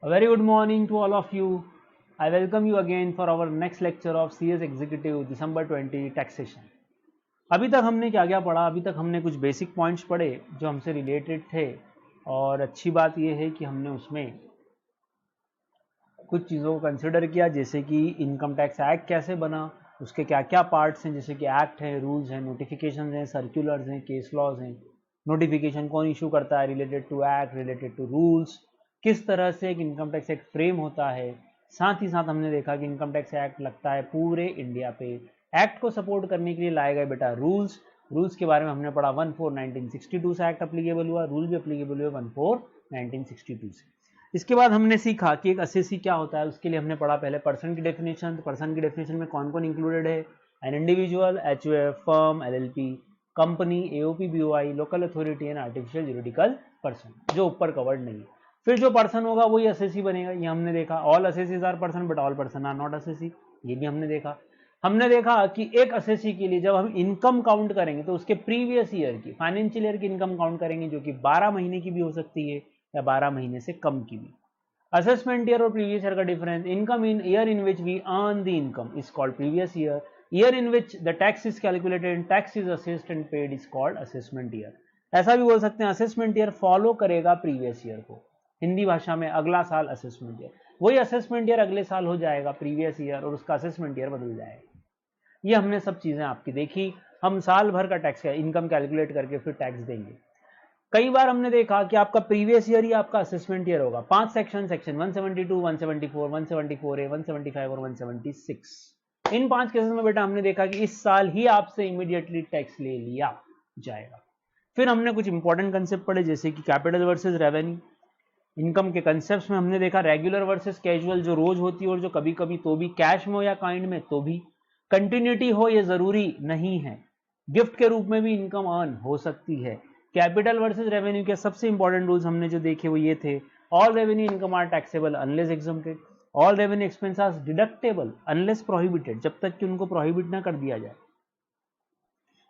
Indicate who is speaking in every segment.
Speaker 1: A very good morning to all of you. I welcome you again for our next lecture of CS Executive December 20 Taxation. अभी तक हमने क्या क्या पढ़ा? अभी तक हमने कुछ बेसिक पॉइंट्स पढ़े जो हमसे रिलेटेड थे, और अच्छी बात यह है कि हमने उसमें कुछ चीज़ों को कंसिडर किया, जैसे कि इनकम टैक्स एक्ट कैसे बना, उसके क्या क्या पार्ट्स हैं, जैसे कि एक्ट है, रूल्स हैं, नोटिफिकेशन हैं, सर्कुलर्स हैं, केस लॉज हैं। नोटिफिकेशन कौन इशू करता है, related to act, related to rules, किस तरह से एक इनकम टैक्स एक्ट फ्रेम होता है। साथ ही साथ हमने देखा कि इनकम टैक्स एक्ट लगता है पूरे इंडिया पे। एक्ट को सपोर्ट करने के लिए लाए गए बेटा रूल्स। रूल्स के बारे में हमने पढ़ा 1/4/1962 से एक्ट अप्लीकेबल हुआ, रूल भी अप्लीकेबल हुए 1/4/1962 से। इसके बाद हमने सीखा कि एक असेसी क्या होता है। उसके लिए हमने पढ़ा पहले पर्सन की डेफिनेशन। तो पर्सन की डेफिनेशन में कौन कौन इंक्लूडेड है? An individual, HUF, firm, LLP, company, AOP, BOI, local authority and artificial juridical person, जो ऊपर कवर्ड नहीं है। फिर जो पर्सन होगा वही असेसी बनेगा, ये हमने देखा। All assessees are person but all person are not assessee, ये भी हमने देखा। हमने देखा कि एक असेसी के लिए जब हम इनकम काउंट करेंगे तो उसके प्रीवियस ईयर की, फाइनेंशियल ईयर की इनकम काउंट करेंगे, जो कि 12 महीने की भी हो सकती है या 12 महीने से कम की भी। असेसमेंट ईयर और प्रीवियस ईयर का difference: income in year in which we earn the income is called previous year, year in which the tax is calculated and tax is assessed and paid is called assessment year. ऐसा भी बोल सकते हैं assessment year follow करेगा previous year को, हिंदी भाषा में अगला साल असेसमेंट ईयर। वही असेसमेंट ईयर अगले साल हो जाएगा प्रीवियस ईयर, और उसका असेसमेंट ईयर बदल जाएगा। ये हमने सब चीजें आपकी देखी। हम साल भर का टैक्स इनकम कैलकुलेट करके फिर टैक्स देंगे। कई बार हमने देखा कि आपका प्रीवियस ईयर ही आपका असेसमेंट ईयर होगा। 5 सेक्शन 172, 174, 174A, 175 और 176। इन 5 केसेस में बेटा हमने देखा कि इस साल ही आपसे इमीडिएटली टैक्स ले लिया जाएगा। फिर हमने कुछ इंपॉर्टेंट कंसेप्ट पढ़े, जैसे कि कैपिटल वर्सेस रेवेन्यू। इनकम के कंसेप्ट में हमने देखा रेगुलर वर्सेस कैजुअल, जो रोज होती है और जो कभी कभी तो भी, कैश में हो या काइंड में तो भी, कंटिन्यूटी हो ये जरूरी नहीं है, गिफ्ट के रूप में भी इनकम अर्न हो सकती है। कैपिटल वर्सेस रेवेन्यू के सबसे इंपॉर्टेंट रूल्स हमने जो देखे वो ये थे: all revenue income are taxable unless exempted, all revenue expense are deductible unless prohibited, जब तक कि उनको प्रोहिबिट ना कर दिया जाए,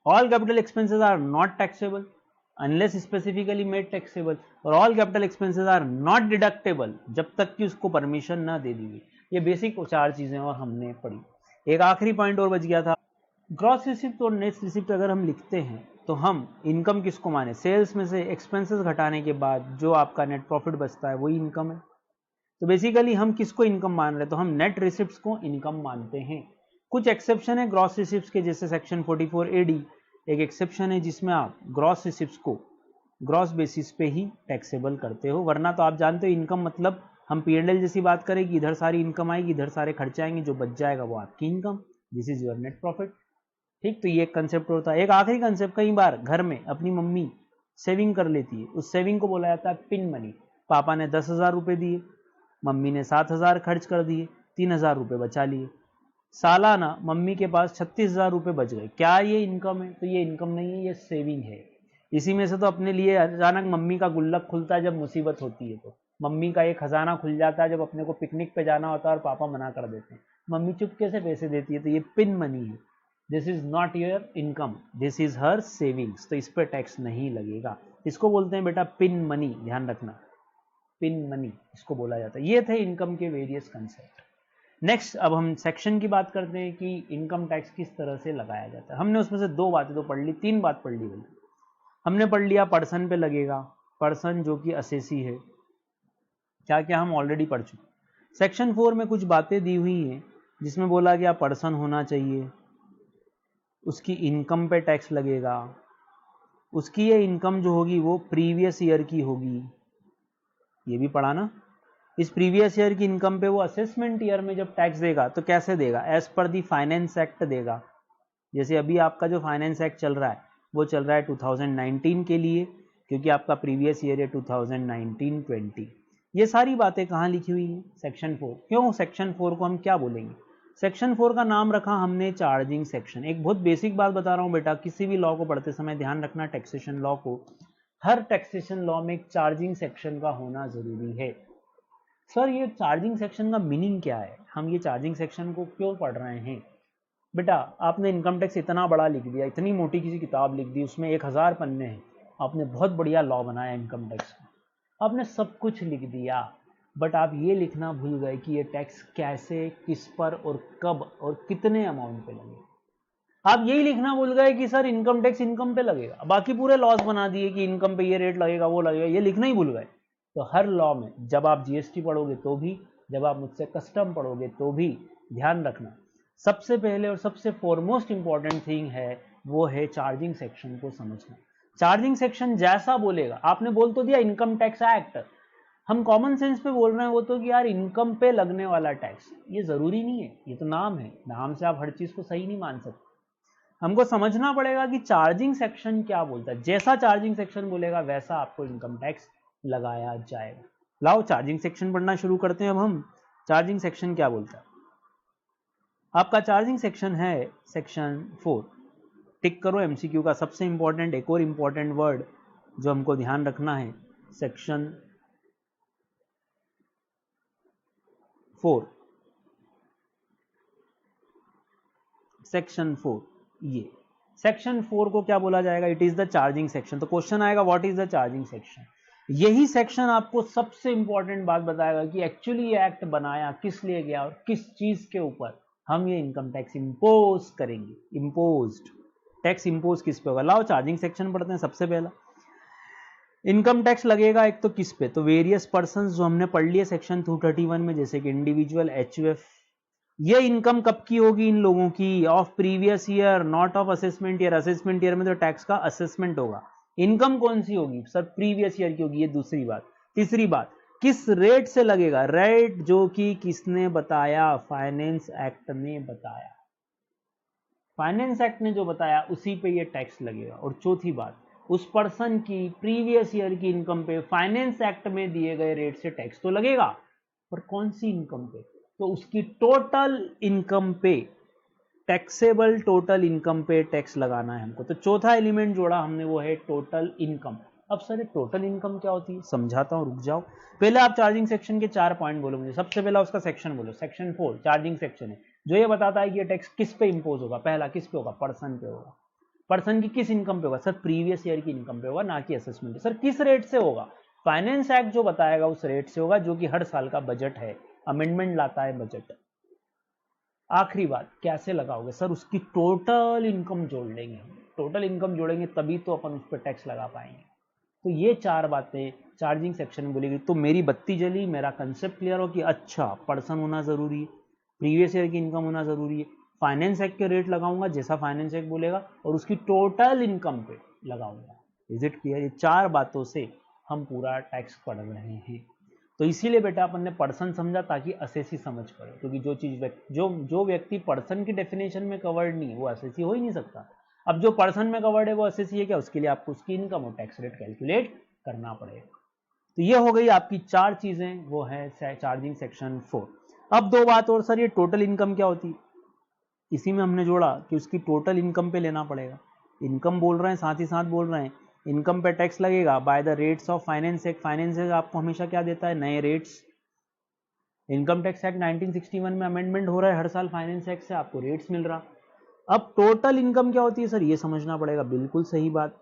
Speaker 1: all capital expenses are not taxable unless specifically made taxable, और all capital expenses are not deductible जब तक कि उसको परमिशन ना दे दी गई। ये बेसिक 4 चीजें और हमने पढ़ी। एक आखिरी पॉइंट और बच गया था, ग्रॉस रिसिप्ट और नेट रिसिप्ट अगर हम लिखते हैं तो हम इनकम किसको माने? सेल्स में से एक्सपेंसेस घटाने के बाद जो आपका नेट प्रॉफिट बचता है वही इनकम है। तो बेसिकली हम किसको इनकम मान रहे हैं? तो हम नेट रिसिप्ट्स को इनकम मानते हैं। कुछ एक्सेप्शन है ग्रॉस रिसिप्ट्स के, जैसे सेक्शन 44AD एक एक्सेप्शन है जिसमें आप ग्रॉस रिसिप्ट्स को ग्रॉस बेसिस पे ही टैक्सेबल करते हो, वरना तो आप जानते हो इनकम मतलब हम P&L जैसी बात करें कि इधर सारी इनकम आएगी, इधर सारे खर्चे आएंगे, जो बच जाएगा वो आपकी income, this is your net profit. ठीक, तो ये एक कंसेप्ट होता है। एक आखिरी कंसेप्ट, कई बार घर में अपनी मम्मी सेविंग कर लेती है, उस सेविंग को बोला जाता है पिन मनी। पापा ने 10,000 रुपए दिए, मम्मी ने 7,000 खर्च कर दिए, 3,000 रुपए बचा लिए। सालाना मम्मी के पास 36,000 रुपए बच गए। क्या ये इनकम है? तो ये इनकम नहीं है, ये सेविंग है। इसी में से तो अपने लिए अचानक मम्मी का गुल्लक खुलता है जब मुसीबत होती है, तो मम्मी का एक खजाना खुल जाता है जब अपने को पिकनिक पे जाना होता है और पापा मना कर देते हैं, मम्मी चुपके से पैसे देती है, तो ये पिन मनी है। This is not your income, this is her savings, तो इस पर टैक्स नहीं लगेगा। इसको बोलते हैं बेटा पिन मनी, ध्यान रखना, पिन मनी इसको बोला जाता है। ये थे इनकम के वेरियस कंसेप्ट। नेक्स्ट अब हम सेक्शन की बात करते हैं कि इनकम टैक्स किस तरह से लगाया जाता है। हमने उसमें से 2 बातें तो पढ़ ली, 3 बात पढ़ ली भाई। हमने पढ़ लिया पर्सन पे लगेगा, पर्सन जो कि असेसी है, क्या क्या हम ऑलरेडी पढ़ चुके। सेक्शन 4 में कुछ बातें दी हुई हैं जिसमें बोला गया पर्सन होना चाहिए, उसकी इनकम पे टैक्स लगेगा, उसकी ये इनकम जो होगी वो प्रीवियस ईयर की होगी, ये भी पढ़ा ना। इस प्रीवियस ईयर की इनकम पे वो असेसमेंट ईयर में जब टैक्स देगा तो कैसे देगा? एज पर दी फाइनेंस एक्ट देगा। जैसे अभी आपका जो फाइनेंस एक्ट चल रहा है वो चल रहा है 2019 के लिए, क्योंकि आपका प्रीवियस ईयर है 2019-20। ये सारी बातें कहाँ लिखी हुई हैं? सेक्शन 4। क्यों सेक्शन 4 को हम क्या बोलेंगे? सेक्शन 4 का नाम रखा हमने चार्जिंग सेक्शन। एक बहुत बेसिक बात बता रहा हूँ बेटा, किसी भी लॉ को पढ़ते समय ध्यान रखना, टैक्सेशन लॉ को, हर टैक्सेशन लॉ में एक चार्जिंग सेक्शन का होना जरूरी है। सर ये चार्जिंग सेक्शन का मीनिंग क्या है, हम ये चार्जिंग सेक्शन को क्यों पढ़ रहे हैं? बेटा आपने इनकम टैक्स इतना बड़ा लिख दिया, इतनी मोटी किसी किताब लिख दी, उसमें 1000 पन्ने हैं, आपने बहुत बढ़िया लॉ बनाया इनकम टैक्स का, आपने सब कुछ लिख दिया, बट आप ये लिखना भूल गए कि ये टैक्स कैसे, किस पर और कब और कितने अमाउंट पे लगेगा। आप यही लिखना भूल गए कि सर इनकम टैक्स इनकम पे लगेगा, बाकी पूरे लॉस बना दिए कि इनकम पे ये रेट लगेगा वो लगेगा, ये लिखना ही भूल गए। तो हर लॉ में जब आप जीएसटी पढ़ोगे तो भी, जब आप मुझसे कस्टम पढ़ोगे तो भी ध्यान रखना, सबसे पहले और सबसे फॉरमोस्ट इंपॉर्टेंट थिंग है वो है चार्जिंग सेक्शन को समझना। चार्जिंग सेक्शन जैसा बोलेगा, आपने बोल तो दिया इनकम टैक्स एक्ट, हम कॉमन सेंस पे बोल रहे हैं वो तो कि यार इनकम पे लगने वाला टैक्स, ये जरूरी नहीं है, ये तो नाम है, नाम से आप हर चीज को सही नहीं मान सकते। हमको समझना पड़ेगा कि चार्जिंग सेक्शन क्या बोलता है, जैसा चार्जिंग सेक्शन बोलेगा वैसा आपको इनकम टैक्स लगाया जाएगा। लाओ चार्जिंग सेक्शन पढ़ना शुरू करते हैं अब हम। चार्जिंग सेक्शन क्या बोलता है, आपका चार्जिंग सेक्शन है सेक्शन 4। टिक करो एमसीक्यू का सबसे इंपॉर्टेंट, एक और इंपॉर्टेंट वर्ड जो हमको ध्यान रखना है, सेक्शन 4, सेक्शन 4, ये सेक्शन 4 को क्या बोला जाएगा, it is the charging section. तो क्वेश्चन आएगा what is the charging section. यही सेक्शन आपको सबसे इंपॉर्टेंट बात बताएगा कि एक्चुअली ये एक्ट बनाया किस लिए गया और किस चीज के ऊपर हम ये इनकम टैक्स इंपोज करेंगे। इंपोज्ड टैक्स इंपोज किस पे होगा, लाओ चार्जिंग सेक्शन पढ़ते हैं। सबसे पहला इनकम टैक्स लगेगा एक तो किस पे, तो वेरियस पर्सन जो हमने पढ़ लिया सेक्शन 231 में, जैसे कि इंडिविजुअल, एचयूएफ। ये इनकम कब की होगी इन लोगों की, of previous year, not of assessment year. Assessment year में तो टैक्स का असेसमेंट होगा। इनकम कौन सी होगी सर, प्रीवियस ईयर की होगी, ये दूसरी बात। तीसरी बात, किस रेट से लगेगा, रेट जो कि किसने बताया, फाइनेंस एक्ट ने बताया, फाइनेंस एक्ट ने जो बताया उसी पे ये टैक्स लगेगा। और चौथी बात, उस पर्सन की प्रीवियस ईयर की इनकम पे फाइनेंस एक्ट में दिए गए रेट से टैक्स तो लगेगा, पर कौन सी इनकम पे, तो उसकी टोटल इनकम पे, टैक्सेबल टोटल इनकम पे टैक्स लगाना है हमको। तो चौथा एलिमेंट जोड़ा हमने वो है टोटल इनकम। अब सर ये टोटल इनकम क्या होती है, समझाता हूं, रुक जाओ। पहले आप चार्जिंग सेक्शन के 4 पॉइंट बोलो मुझे। सबसे पहला उसका सेक्शन बोलो, सेक्शन 4 चार्जिंग सेक्शन है, जो ये बताता है कि ये टैक्स किस पे इंपोज होगा। पहला किस पे होगा, पर्सन पे होगा। पर्सन की किस इनकम पे होगा, सर प्रीवियस ईयर की इनकम पे होगा, ना कि असेसमेंट। सर किस रेट से होगा, फाइनेंस एक्ट जो बताएगा उस रेट से होगा, जो कि हर साल का बजट है, अमेंडमेंट लाता है बजट। आखिरी बात, कैसे लगाओगे, सर उसकी टोटल इनकम जोड़ लेंगे, टोटल इनकम जोड़ेंगे तभी तो अपन उस पर टैक्स लगा पाएंगे। तो ये 4 बातें चार्जिंग सेक्शन में बोलेगी। तो मेरी बत्ती जली, मेरा कंसेप्ट क्लियर हो कि अच्छा पर्सन होना जरूरी है, प्रीवियस ईयर की इनकम होना जरूरी है, फाइनेंस एक्ट के रेट लगाऊंगा जैसा फाइनेंस एक्ट बोलेगा, और उसकी टोटल इनकम पे लगाऊंगा। इज इट क्लियर, ये 4 बातों से हम पूरा टैक्स पढ़ रहे हैं। तो इसीलिए बेटा अपन ने पर्सन समझा ताकि असेसी समझ पड़े, क्योंकि जो चीज जो व्यक्ति पर्सन की डेफिनेशन में कवर्ड नहीं, वो असेसी हो ही नहीं सकता। अब जो पर्सन में कवर्ड है वो असेसी है क्या, उसके लिए आपको उसकी इनकम और टैक्स रेट कैलकुलेट करना पड़ेगा। तो ये हो गई आपकी 4 चीजें, वो है चार्जिंग सेक्शन 4। अब 2 बात और, सर ये टोटल इनकम क्या होती है, इसी में हमने जोड़ा कि उसकी टोटल इनकम पे लेना पड़ेगा। इनकम बोल रहे हैं, साथ ही साथ बोल रहे हैं इनकम पे टैक्स लगेगा by the rates of finance act. Finance act आपको हमेशा क्या देता है, नए रेट्स। इनकम टैक्स एक्ट 1961 में अमेंडमेंट हो रहा है, हर साल फाइनेंस एक्ट से आपको रेट्स मिल रहा। अब टोटल इनकम क्या होती है सर, ये समझना पड़ेगा, बिल्कुल सही बात।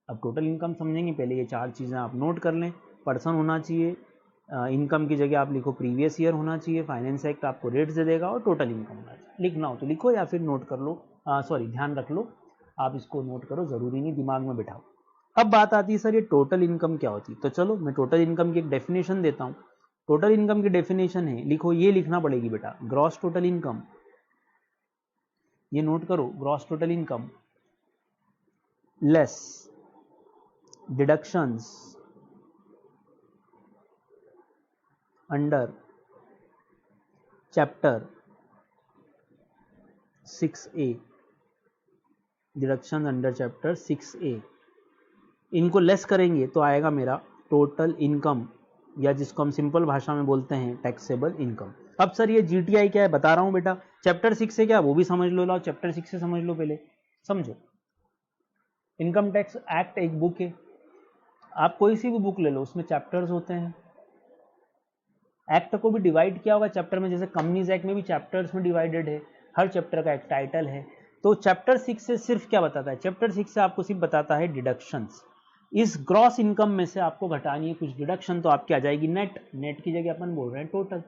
Speaker 1: अब टोटल इनकम समझेंगे, पहले ये 4 चीजें आप नोट कर लें। पर्सन होना चाहिए, इनकम की जगह आप लिखो प्रीवियस ईयर होना चाहिए, फाइनेंस एक्ट आपको रेट्स दे देगा, और टोटल इनकम होना चाहिए। लिखना हो तो लिखो या फिर नोट कर लो, सॉरी ध्यान रख लो, आप इसको नोट करो, जरूरी नहीं दिमाग में बिठाओ। अब बात आती है सर ये टोटल इनकम क्या होती है, तो चलो मैं टोटल इनकम की एक डेफिनेशन देता हूं। टोटल इनकम की डेफिनेशन है, लिखो, ये लिखना पड़ेगी बेटा, ग्रॉस टोटल इनकम। ये नोट करो, gross total income less deductions under chapter 6A, deduction under chapter 6A, इनको लेस करेंगे तो आएगा मेरा टोटल इनकम, या जिसको हम सिंपल भाषा में बोलते हैं टैक्सेबल इनकम। अब सर ये जीटीआई क्या है, बता रहा हूं बेटा, चैप्टर 6 से क्या वो भी समझ लो, लाओ चैप्टर 6 से समझ लो, पहले समझो। इनकम टैक्स एक्ट एक बुक है, आप कोई सी भी बुक ले लो, उसमें चैप्टर्स होते हैं। एक्ट को भी डिवाइड किया होगा चैप्टर में, जैसे कंपनीज एक्ट में भी चैप्टर्स में डिवाइडेड है, हर चैप्टर का एक टाइटल है। तो चैप्टर 6 से सिर्फ क्या बताता है, चैप्टर 6 से आपको सिर्फ बताता है डिडक्शंस। इस ग्रॉस इनकम में से आपको घटानी है कुछ डिडक्शन, तो आपकी आ जाएगी नेट। नेट की जगह अपन बोल रहे हैं टोटल।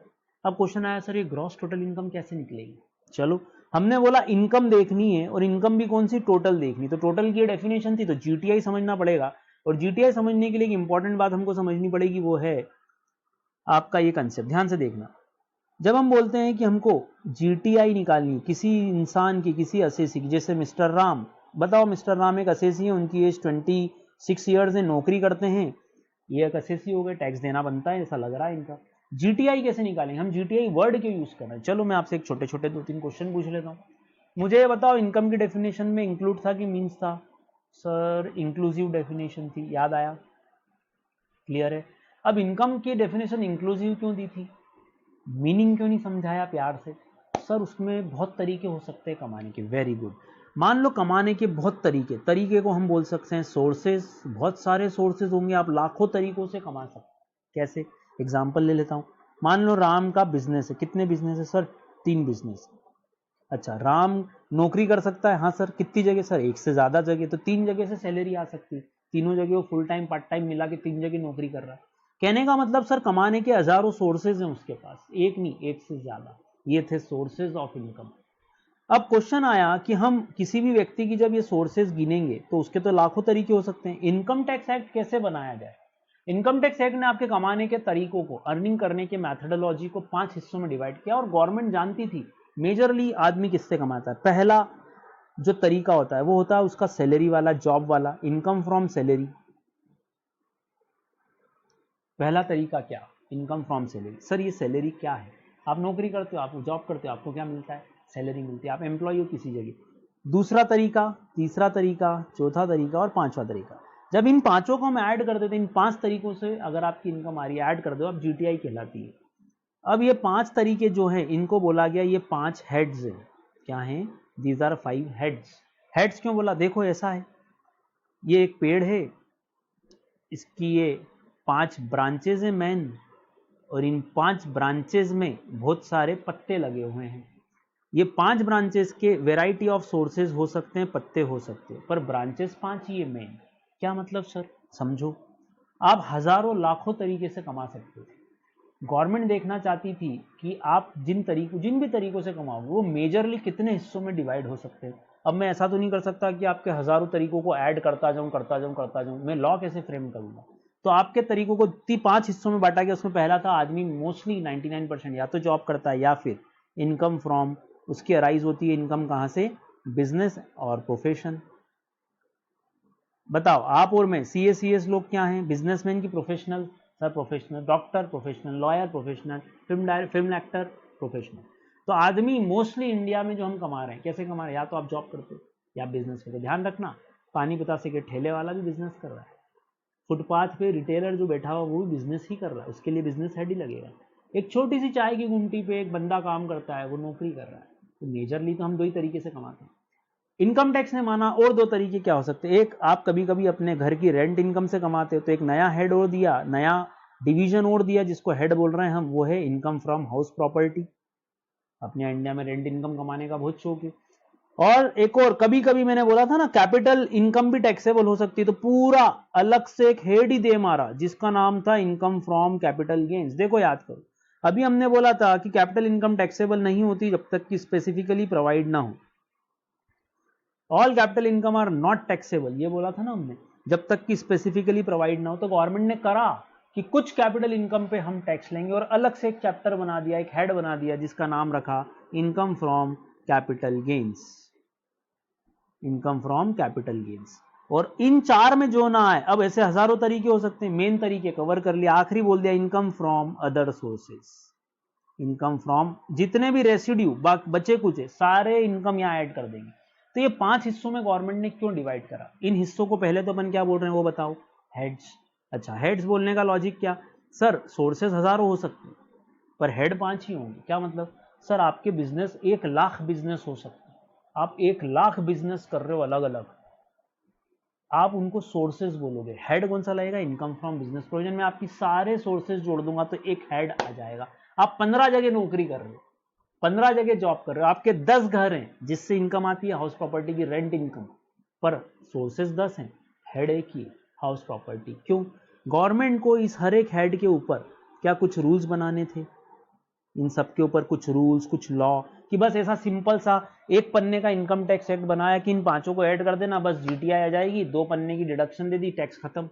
Speaker 1: अब क्वेश्चन आया सर ये ग्रॉस टोटल इनकम कैसे निकलेगी? चलो हमने बोला इनकम देखनी है, और इनकम भी कौन सी? टोटल देखनी। तो टोटल की डेफिनेशन थी, तो जीटीआई समझना पड़ेगा। और जीटीआई समझने के लिए एक इंपॉर्टेंट बात हमको समझनी पड़ेगी, वो है आपका ये कंसेप्ट। ध्यान से देखना, जब हम बोलते हैं कि हमको जीटीआई निकालनी किसी इंसान की, किसी असेसी की, जैसे मिस्टर राम, बताओ मिस्टर राम एक असेसी है, उनकी एज 26 ईयर्स है, नौकरी करते हैं, ये एक असेसी हो गए, टैक्स देना बनता है, ऐसा लग रहा है इनका। जीटीआई कैसे निकालेंगे? हम जीटीआई वर्ड क्यों यूज कर रहे हैं? चलो मैं आपसे एक छोटे छोटे 2-3 क्वेश्चन पूछ लेता हूँ। मुझे ये बताओ इनकम की डेफिनेशन में इंक्लूड था कि मीन्स था? सर इंक्लूसिव डेफिनेशन थी, याद आया? क्लियर है? अब इनकम की डेफिनेशन इंक्लूसिव क्यों दी थी? मीनिंग क्यों नहीं समझाया प्यार से? सर उसमें बहुत तरीके हो सकते हैं कमाने के। Very good. मान लो कमाने के बहुत तरीके को हम बोल सकते हैं सोर्सेज। बहुत सारे सोर्सेज होंगे, आप लाखों तरीकों से कमा सकते हैं। कैसे? एग्जाम्पल ले लेता हूं। मान लो राम का बिजनेस है। कितने बिजनेस है सर? 3 बिजनेस। अच्छा, राम नौकरी कर सकता है? हाँ सर। कितनी जगह? सर एक से ज्यादा जगह। तो 3 जगह से सैलरी आ सकती है। तीनों जगह वो फुल टाइम पार्ट टाइम मिला के 3 जगह नौकरी कर रहा है। कहने का मतलब सर कमाने के हजारों सोर्सेज हैं उसके पास, एक नहीं, एक से ज्यादा। ये थे सोर्सेज ऑफ इनकम। अब क्वेश्चन आया कि हम किसी भी व्यक्ति की जब ये सोर्सेज गिनेंगे तो उसके तो लाखों तरीके हो सकते हैं। इनकम टैक्स एक्ट कैसे बनाया जाए? इनकम टैक्स एक्ट ने आपके कमाने के तरीकों को, अर्निंग करने के मैथडोलॉजी को 5 हिस्सों में डिवाइड किया। और गवर्नमेंट जानती थी मेजरली आदमी किससे कमाता है। पहला जो तरीका होता है वो होता है उसका सैलरी वाला, जॉब वाला, इनकम फ्रॉम सैलरी। पहला तरीका क्या? Income from salary. सर ये सैलरी क्या है? आप नौकरी करते हो, आप जॉब करते हो, आपको क्या मिलता है? सैलरी मिलती है, आप एम्प्लॉय हो किसी जगह। दूसरा तरीका, तीसरा तरीका, चौथा तरीका और पांचवा तरीका। जब इन पांचों को हम ऐड कर देते हैं, इन 5 तरीकों से अगर आपकी इनकम आ रही है, ऐड कर दो, आप जीटीआई कहलाती है। अब ये 5 तरीके जो हैं इनको बोला गया ये 5 हेड्स हैं। क्या हैं? These are 5 heads. हेड्स क्यों बोला? देखो ऐसा है, ये एक पेड़ है, इसकी ये 5 ब्रांचेज हैं मेन, और इन 5 ब्रांचेज में बहुत सारे पत्ते लगे हुए हैं। ये 5 ब्रांचेस के वेराइटी ऑफ सोर्सेज हो सकते हैं, पत्ते हो सकते हैं, पर ब्रांचेस 5 ही है मेन। क्या मतलब सर? समझो, आप हजारों लाखों तरीके से कमा सकते थे। गवर्नमेंट देखना चाहती थी कि आप जिन भी तरीकों से कमाओ वो मेजरली कितने हिस्सों में डिवाइड हो सकते हैं। अब मैं ऐसा तो नहीं कर सकता कि आपके हजारों तरीकों को ऐड करता जाऊं। मैं लॉ कैसे फ्रेम करूंगा? तो आपके तरीकों को 5 हिस्सों में बांटा गया। उसमें पहला था आदमी मोस्टली 99% या तो जॉब करता है या फिर इनकम फ्रॉम, उसकी अराइज होती है इनकम कहां से? बिजनेस और प्रोफेशन। बताओ आप और मैं, सीएस लोग क्या हैं? बिजनेसमैन की professional? Sir professional. Doctor professional, lawyer professional, film actor professional. तो आदमी मोस्टली इंडिया में जो हम कमा रहे हैं, कैसे कमा रहे हैं? या तो आप जॉब करते हो या बिजनेस करते हो। ध्यान रखना, पानी बतासे के ठेले वाला भी बिजनेस कर रहा है, फुटपाथ पे रिटेलर जो बैठा हुआ वो भी बिजनेस ही कर रहा है, उसके लिए बिजनेस हेड ही लगेगा। एक छोटी सी चाय की गुमटी पे एक बंदा काम करता है, वो नौकरी कर रहा है। तो मेजरली तो हम 2 ही तरीके से कमाते हैं। इनकम टैक्स ने माना और 2 तरीके क्या हो सकते हैं? एक, आप कभी कभी अपने घर की रेंट इनकम से कमाते हो, तो एक नया हेड और दिया, नया डिवीजन और दिया जिसको हेड बोल रहे हैं हम, वो है इनकम फ्रॉम हाउस प्रॉपर्टी। अपने इंडिया में रेंट इनकम कमाने का बहुत शौक है। और एक और, कभी कभी मैंने बोला था ना कैपिटल इनकम भी टैक्सेबल हो सकती है, तो पूरा अलग से एक हेड ही दे मारा जिसका नाम था इनकम फ्रॉम कैपिटल गेन्स। देखो याद करो, अभी हमने बोला था कि कैपिटल इनकम टैक्सेबल नहीं होती जब तक कि स्पेसिफिकली प्रोवाइड ना हो। All capital income are not taxable, ये बोला था ना हमने, जब तक कि स्पेसिफिकली प्रोवाइड ना हो। तो गवर्नमेंट ने करा कि कुछ कैपिटल इनकम पे हम टैक्स लेंगे, और अलग से एक चैप्टर बना दिया, एक हेड बना दिया जिसका नाम रखा income from capital gains. Income from capital gains. और इन 4 में जो ना आए, अब ऐसे हजारों तरीके हो सकते हैं, मेन तरीके कवर कर लिया, आखिरी बोल दिया income from other sources. Income from जितने भी रेसिड्यू बचे कुछ है, सारे इनकम यहां ऐड कर देंगे। तो ये 5 हिस्सों में गवर्नमेंट ने क्यों डिवाइड करा? इन हिस्सों को पहले तो अपन क्या बोल रहे हैं वो बताओ? हेड्स। अच्छा, हेड्स बोलने का लॉजिक क्या? सर सोर्सेस हजारों हो सकते हैं पर हेड 5 ही होंगे। क्या मतलब? सर आपके बिजनेस 1 लाख बिजनेस हो सकते हैं, आप 1 लाख बिजनेस कर रहे हो अलग अलग, आप उनको सोर्सेज बोलोगे। हेड कौन सा लगेगा? इनकम फ्रॉम बिजनेस प्रोविजन में आपकी सारे सोर्सेज जोड़ दूंगा तो एक हेड आ जाएगा। आप 15 जगह नौकरी कर रहे हो, 15 जगह जॉब कर रहे हो, आपके 10 घर हैं जिससे इनकम आती है हाउस प्रॉपर्टी की रेंट इनकम, पर सोर्सेज 10 हैं, हेड एक ही है। House property. क्यों? गवर्नमेंट को इस हर एक हेड के ऊपर क्या कुछ रूल्स बनाने थे, इन सब के ऊपर कुछ रूल्स, कुछ लॉ, कि बस ऐसा सिंपल सा एक पन्ने का इनकम टैक्स एक्ट बनाया कि इन पांचों को ऐड कर देना, बस जीटीआई आ जाएगी, 2 पन्ने की डिडक्शन दे दी, टैक्स खत्म,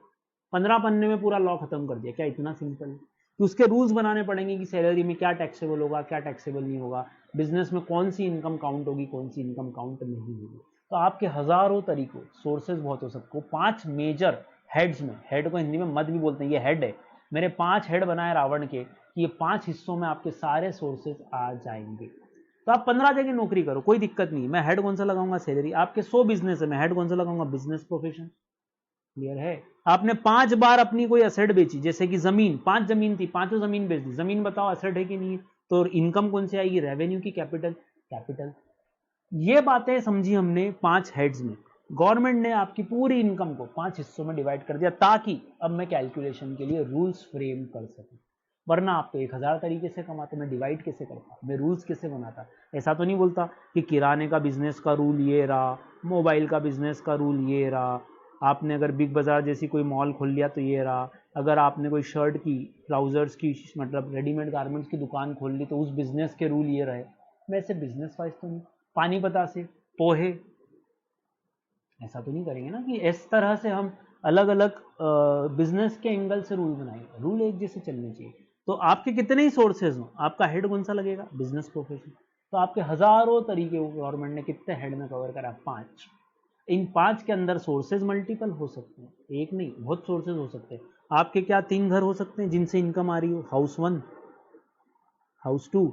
Speaker 1: 15 पन्ने में पूरा लॉ खत्म कर दिया। क्या इतना सिंपल है? तो उसके रूल्स बनाने पड़ेंगे कि सैलरी में क्या टैक्सेबल होगा, क्या टैक्सेबल नहीं होगा, बिजनेस में कौन सी इनकम काउंट होगी, कौन सी इनकम काउंट नहीं होगी। तो आपके हजारों तरीकों, सोर्सेज बहुत हो सकते हो। 5 मेजर हेड्स में, हेड को हिंदी में मद भी बोलते हैं, ये हेड है, मेरे 5 हेड बनाए रावण के, कि ये 5 हिस्सों में आपके सारे सोर्सेज आ जाएंगे। तो आप 15 जगह नौकरी करो, कोई दिक्कत नहीं। मैं हेड कौन सा लगाऊंगा? सैलरी। आपके 100 बिजनेस है, मैं हेड कौन सा लगाऊंगा? Business profession. क्लियर है? आपने 5 बार अपनी कोई असेट बेची, जैसे कि जमीन, 5 जमीन थी, पांचों जमीन बेच दी, जमीन बताओ असेट है कि नहीं है? तो इनकम कौन सी आएगी? रेवेन्यू की कैपिटल? कैपिटल। ये बातें समझी हमने 5 हेड्स में। गवर्नमेंट ने आपकी पूरी इनकम को 5 हिस्सों में डिवाइड कर दिया, ताकि अब मैं कैलकुलेशन के लिए रूल्स फ्रेम कर सकूं। वरना आप तो 1000 तरीके से कमाते, मैं डिवाइड कैसे करता, मैं रूल्स कैसे बनाता? ऐसा तो नहीं बोलता कि किराने का बिजनेस का रूल ये रहा, मोबाइल का बिजनेस का रूल ये रहा, आपने अगर बिग बाजार जैसी कोई मॉल खोल लिया तो ये रहा, अगर आपने कोई शर्ट की, ट्राउजर्स की, मतलब रेडीमेड गारमेंट्स की दुकान खोल ली तो उस बिजनेस के रूल ये रहे। मैं ऐसे बिजनेस वाइज तो नहीं, पानीपता से पोहे, ऐसा तो नहीं करेंगे ना कि इस तरह से हम अलग अलग बिजनेस के एंगल से रूल बनाएंगे। रूल एक जैसे चलने चाहिए। तो आपके कितने ही सोर्सेज हो, आपका हेड कौन सा लगेगा? Business profession. तो आपके हजारों तरीके गवर्नमेंट ने कितने हेड में कवर करा? 5। इन 5 के अंदर सोर्सेज मल्टीपल हो सकते हैं, एक नहीं, बहुत सोर्सेज हो सकते हैं। आपके क्या 3 घर हो सकते हैं जिनसे इनकम आ रही हो? House 1, house 2,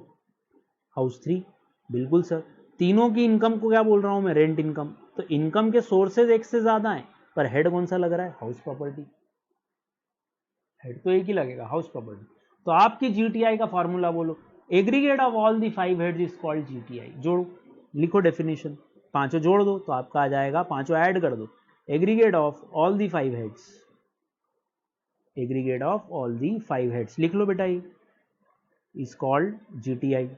Speaker 1: house 3। बिल्कुल सर, तीनों की इनकम को क्या बोल रहा हूं मैं? Rent income. तो इनकम के सोर्सेज एक से ज्यादा हैं, पर हेड कौन सा लग रहा है? House property. हेड तो एक ही लगेगा, हाउस प्रॉपर्टी। तो आपकी जीटीआई का फॉर्मूला बोलो। Aggregate of all the 5 heads is called GTI. जोड़ो, लिखो डेफिनेशन, पांचों जोड़ दो तो आपका आ जाएगा, पांचों ऐड कर दो। Aggregate of all the 5 heads, aggregate of all the 5 heads लिख लो बेटा, ये इज कॉल्ड जीटीआई।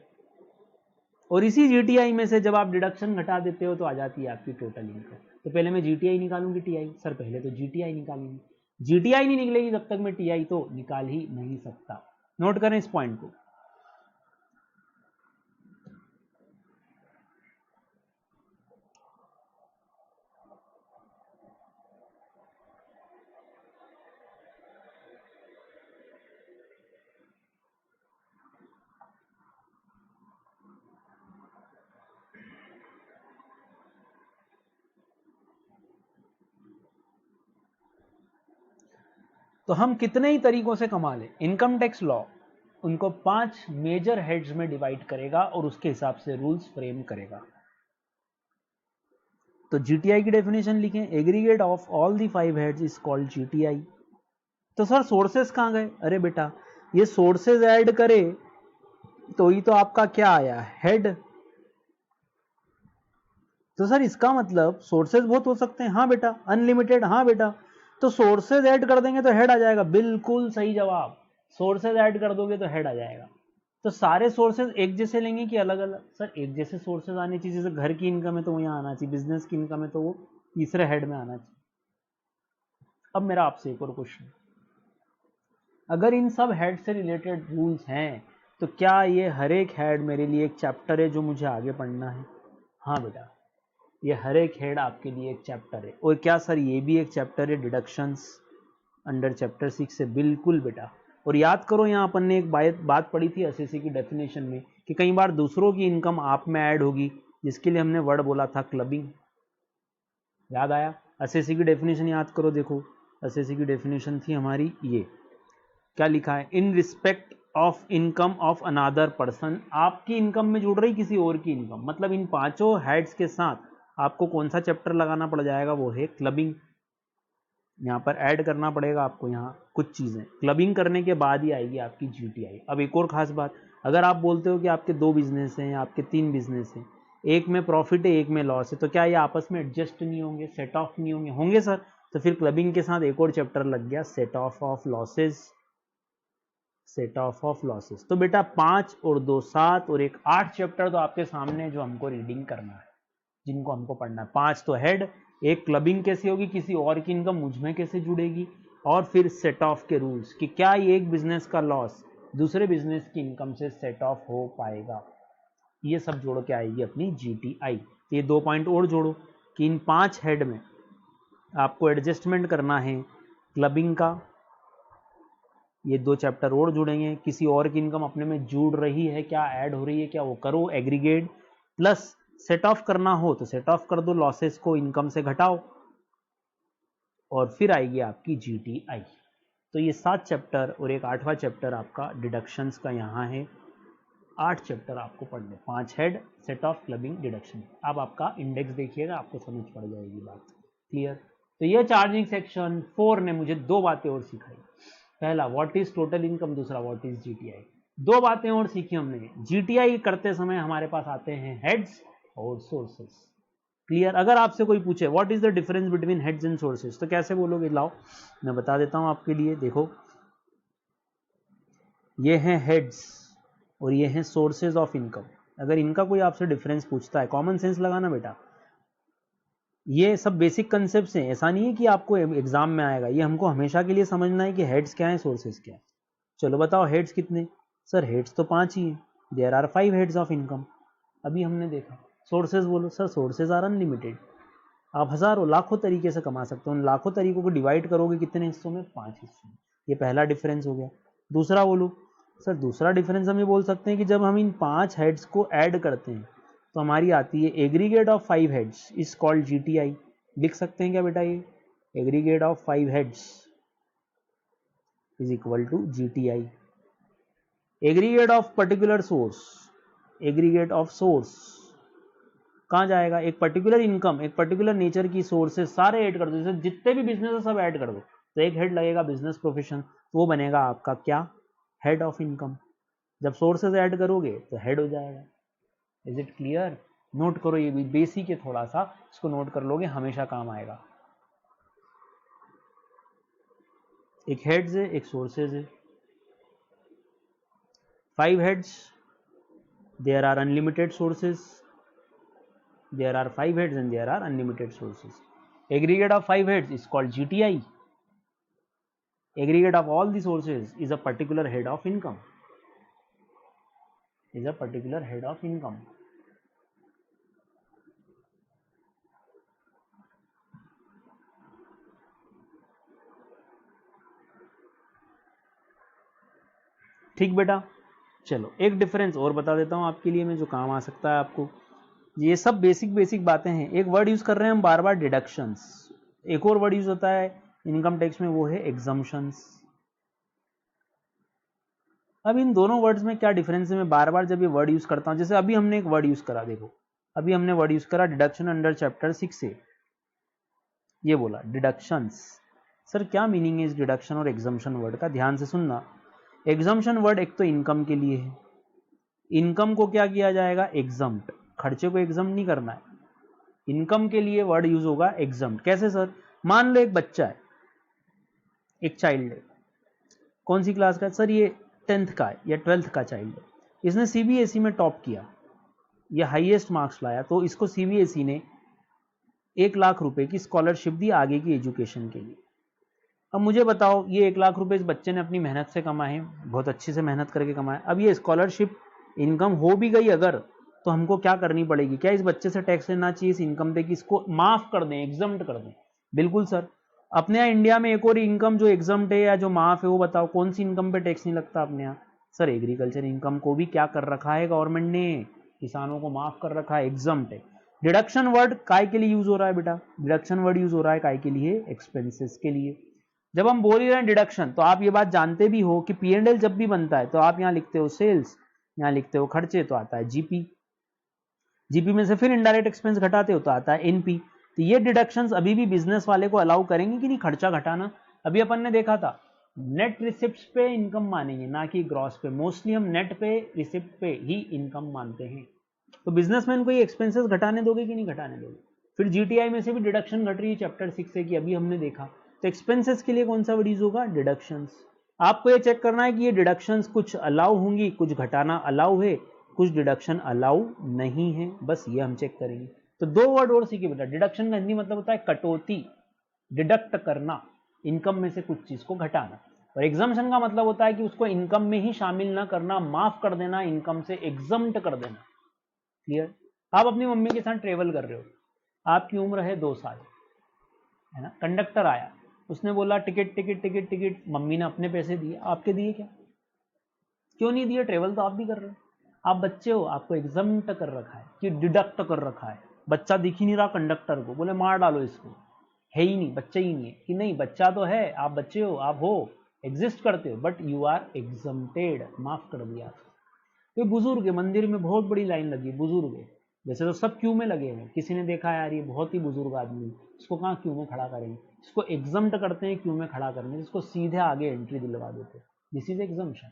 Speaker 1: और इसी जीटीआई में से जब आप डिडक्शन घटा देते हो तो आ जाती है आपकी टोटल इनकम। तो पहले मैं जीटीआई निकालूंगी, टीआई सर, पहले तो जीटीआई निकालूंगी। जीटीआई नहीं निकलेगी जब तक मैं टीआई तो निकाल ही नहीं सकता। नोट करें इस पॉइंट को। तो हम कितने ही तरीकों से कमा लें, इनकम टैक्स लॉ उनको 5 मेजर हेड्स में डिवाइड करेगा और उसके हिसाब से रूल्स फ्रेम करेगा। तो जीटीआई की डेफिनेशन लिखें, aggregate of all the 5 heads is called GTI. तो सर सोर्सेस कहां गए? अरे बेटा, ये सोर्सेज ऐड करे तो ही तो आपका क्या आया? हेड। तो सर इसका मतलब सोर्सेज बहुत हो सकते हैं। हाँ बेटा, अनलिमिटेड। हाँ बेटा, तो सोर्सेज ऐड कर देंगे तो हेड आ जाएगा। बिल्कुल सही जवाब, सोर्सेज ऐड कर दोगे तो हेड आ जाएगा। तो सारे सोर्सेज एक जैसे लेंगे कि अलग अलग? सर एक जैसे सोर्सेज आने चाहिए, जैसे घर की इनकम है तो वो यहाँ आना चाहिए, बिजनेस की इनकम है तो वो तीसरे हेड में आना चाहिए। अब मेरा आपसे एक और क्वेश्चन, अगर इन सब हेड से रिलेटेड रूल्स हैं तो क्या ये हर एक हेड मेरे लिए एक चैप्टर है जो मुझे आगे पढ़ना है? हाँ बेटा, ये हर एक हेड आपके लिए एक चैप्टर है। और क्या सर ये भी एक चैप्टर है डिडक्शंस अंडर चैप्टर 6 से? बिल्कुल बेटा। और याद करो, यहाँ अपन ने एक बात पढ़ी थी एसएससी की डेफिनेशन में कि कई बार दूसरों की इनकम आप में ऐड होगी, जिसके लिए हमने वर्ड बोला था क्लबिंग। याद आया? एसएससी की डेफिनेशन याद करो, देखो एसएससी की डेफिनेशन थी हमारी ये, क्या लिखा है? In respect of income of another person. आपकी इनकम में जुड़ रही किसी और की इनकम, मतलब इन पांचों हेड्स के साथ आपको कौन सा चैप्टर लगाना पड़ जाएगा? वो है क्लबिंग। यहाँ पर ऐड करना पड़ेगा आपको यहाँ कुछ चीजें, क्लबिंग करने के बाद ही आएगी आपकी जीटीआई। अब एक और खास बात, अगर आप बोलते हो कि आपके 2 बिजनेस हैं, आपके 3 बिजनेस हैं, एक में प्रॉफिट है एक में लॉस है, तो क्या ये आपस में एडजस्ट नहीं होंगे, सेट ऑफ नहीं होंगे? होंगे सर। तो फिर क्लबिंग के साथ एक और चैप्टर लग गया, set of losses, set of losses. तो बेटा 5 और 2 7 और एक 8 चैप्टर तो आपके सामने जो हमको रीडिंग करना है, जिनको हमको पढ़ना है। 5 तो हेड, एक क्लबिंग कैसे होगी, किसी और की इनकम मुझ में कैसे जुड़ेगी, और फिर सेट ऑफ के रूल्स कि क्या ये एक बिजनेस का लॉस दूसरे बिजनेस की इनकम से सेट ऑफ हो पाएगा। ये सब जोड़ के आएगी अपनी जीटीआई। ये 2 पॉइंट और जोड़ो कि इन 5 हेड में आपको एडजस्टमेंट करना है क्लबिंग का, ये 2 चैप्टर और जुड़ेंगे, किसी और की इनकम अपने में जुड़ रही है क्या, ऐड हो रही है क्या, वो करो एग्रीगेट, प्लस सेट ऑफ करना हो तो सेट ऑफ कर दो, लॉसेस को इनकम से घटाओ, और फिर आएगी आपकी जीटीआई। तो ये 7 चैप्टर और एक 8वां चैप्टर आपका डिडक्शंस का यहाँ है। 8 चैप्टर आपको पढ़ने, 5 head, set of, clubbing, deduction. अब आपका इंडेक्स देखिएगा, आपको समझ पड़ जाएगी बात। क्लियर? तो ये चार्जिंग सेक्शन 4 ने मुझे 2 बातें और सिखाई। पहला व्हाट इज टोटल इनकम, दूसरा व्हाट इज जीटीआई। 2 बातें और सीखी हमने। जीटीआई करते समय हमारे पास आते हैं हेड्स और सोर्सेस। क्लियर? अगर आपसे कोई पूछे what is the difference between heads and sources तो कैसे बोलोगे? लाओ मैं बता देता हूं आपके लिए। देखो, ये हैं हेड्स और ये हैं सोर्सेज ऑफ इनकम। अगर इनका कोई आपसे डिफरेंस पूछता है, कॉमन सेंस लगाना बेटा, ये सब बेसिक कंसेप्ट्स हैं, ऐसा नहीं है कि आपको एग्जाम में आएगा, ये हमको हमेशा के लिए समझना है कि हेड्स क्या है, सोर्सेज क्या है। चलो बताओ हेड्स कितने? सर हेड्स तो 5 ही हैं, there are 5 heads of income, अभी हमने देखा। सोर्सेज बोलो, सर सोर्सेज आर अनलिमिटेड, आप हजारों लाखों तरीके से कमा सकते हो, उन लाखों तरीकों को डिवाइड करोगे कितने हिस्सों में? 5 हिस्सों में। ये पहला डिफरेंस हो गया। दूसरा बोलो, सर दूसरा डिफरेंस हम ये बोल सकते हैं कि जब हम इन 5 हेड्स को ऐड करते हैं तो हमारी आती है aggregate of 5 heads is called GTI. लिख सकते हैं क्या बेटा? ये aggregate of 5 heads is equal to GTI. Aggregate of particular source, aggregate of source कहां जाएगा? एक पर्टिकुलर इनकम, एक पर्टिकुलर नेचर की सोर्सेस सारे ऐड कर दो, जैसे जितने भी बिजनेस है सब ऐड कर दो, तो एक हेड लगेगा बिजनेस प्रोफेशन, वो बनेगा आपका क्या? Head of income. जब सोर्सेज ऐड करोगे तो हेड हो जाएगा। Is it clear? नोट करो, ये भी बेसिक है थोड़ा सा, इसको नोट कर लोगे हमेशा काम आएगा। एक हेड्स है, एक सोर्सेज है। 5 heads, there are unlimited sources, there are 5 heads and there are unlimited sources. Aggregate of 5 heads is called GTI. Aggregate of all the sources is a particular head of income. Is a particular head of income. ठीक बेटा? चलो एक difference और बता देता हूं आपके लिए मैं, जो काम आ सकता है आपको। ये सब बेसिक बातें हैं। एक वर्ड यूज कर रहे हैं हम बार बार, डिडक्शंस। एक और वर्ड यूज होता है इनकम टैक्स में, वो है एग्जम्पशंस। अब इन दोनों वर्ड्स में क्या डिफरेंस है, मैं बार बार जब ये वर्ड यूज करता हूं, जैसे अभी हमने एक वर्ड यूज करा, देखो अभी हमने वर्ड यूज करा डिडक्शन अंडर चैप्टर 6 से, ये बोला डिडक्शंस। सर क्या मीनिंग है इस डिडक्शन और एग्जम्पशन वर्ड का? ध्यान से सुनना। एग्जम्पशन वर्ड एक तो इनकम के लिए है, इनकम को क्या किया जाएगा? एग्जम्प्ट। खर्चे को एग्जम्प्ट नहीं करना है, इनकम के लिए वर्ड यूज होगा एग्जम्प्ट। कैसे सर? मान लो एक बच्चा है, एक चाइल्ड है, कौन सी क्लास का? सर ये 10th का है या 12th का चाइल्ड है, इसने सीबीएसई में टॉप किया, ये हाईएस्ट मार्क्स लाया, तो इसको सीबीएसई ने 1 लाख रुपए की स्कॉलरशिप दी आगे की एजुकेशन के लिए। अब मुझे बताओ, ये 1 लाख रुपए इस बच्चे ने अपनी मेहनत से कमाए हैं, बहुत अच्छे से मेहनत करके कमाए। अब ये स्कॉलरशिप इनकम हो भी गई अगर, तो हमको क्या करनी पड़ेगी? क्या इस बच्चे से टैक्स लेना चाहिए इस इनकम पे कि इसको माफ कर दें, एग्जम्प्ट कर दें? बिल्कुल सर। अपने यहाँ इंडिया में एक और इनकम जो एग्जम्प्ट है या जो माफ है, वो बताओ कौन सी इनकम पे टैक्स नहीं लगता अपने यहाँ? सर एग्रीकल्चर इनकम को भी क्या कर रखा है गवर्नमेंट ने? किसानों को माफ कर रखा है, एग्जम्प्ट है। डिडक्शन वर्ड काय के लिए यूज हो रहा है बेटा? डिडक्शन वर्ड यूज हो रहा है काय के लिए? एक्सपेंसेस के लिए। जब हम बोल ही रहे हैं डिडक्शन, तो आप ये बात जानते भी हो कि P&L जब भी बनता है तो आप यहाँ लिखते हो सेल्स, यहाँ लिखते हो खर्चे, तो आता है जीपी। जीपी में से फिर इनडायरेक्ट एक्सपेंस घटाते हो तो आता है एनपी। तो ये डिडक्शंस अभी भी बिजनेस वाले को अलाउ करेंगे कि नहीं खर्चा घटाना? अभी अपन ने देखा था नेट रिसिप्ट्स पे इनकम मानेंगे, ना कि ग्रॉस पे। मोस्टली हम नेट पे, रिसिप्ट पे ही इनकम मानते हैं। तो बिजनेसमैन को ये एक्सपेंसेस घटाने दोगे कि नहीं घटाने दोगे? फिर जीटीआई में से भी डिडक्शन घट रही है चैप्टर 6 से, कि अभी हमने देखा। तो एक्सपेंसेस के लिए कौन सा वर्ड यूज होगा? डिडक्शंस। आपको ये चेक करना है कि ये डिडक्शंस कुछ अलाउ होंगी, कुछ घटाना अलाउ है, कुछ डिडक्शन अलाउ नहीं है, बस ये हम चेक करेंगे। तो 2 वर्ड और सीखे बेटा। डिडक्शन का हिंदी मतलब होता है कटौती, डिडक्ट करना, इनकम में से कुछ चीज को घटाना। और एग्जम्पशन का मतलब होता है कि उसको इनकम में ही शामिल ना करना, माफ कर देना, इनकम से एग्जम्प्ट कर देना। क्लियर? आप अपनी मम्मी के साथ ट्रेवल कर रहे हो, आपकी उम्र है 2 साल, है ना। कंडक्टर आया, उसने बोला ticket ticket ticket ticket, mummy ने अपने पैसे दिए, आपके दिए क्या? क्यों नहीं दिए? ट्रेवल तो आप भी कर रहे हो, आप बच्चे हो, आपको एग्जम्प्ट कर रखा है कि डिडक्ट कर रखा है। बच्चा दिख ही नहीं रहा कंडक्टर को, बोले मार डालो इसको, है ही नहीं, बच्चा ही नहीं है। कि नहीं, बच्चा तो है, आप बच्चे हो, आप हो, एग्जिस्ट करते हो, बट यू आर एग्जम्प्टेड, माफ कर दिया। कोई बुजुर्ग है, मंदिर में बहुत बड़ी लाइन लगी, बुजुर्ग है, जैसे तो सब क्यू में लगे हैं, किसी ने देखा यार ये बहुत ही बुजुर्ग आदमी, इसको कहाँ क्यू में खड़ा करेंगे, इसको एग्जम्प्ट करते हैं, क्यू में खड़ा करेंगे, इसको सीधे आगे एंट्री दिलवा देते हैं। This is exemption.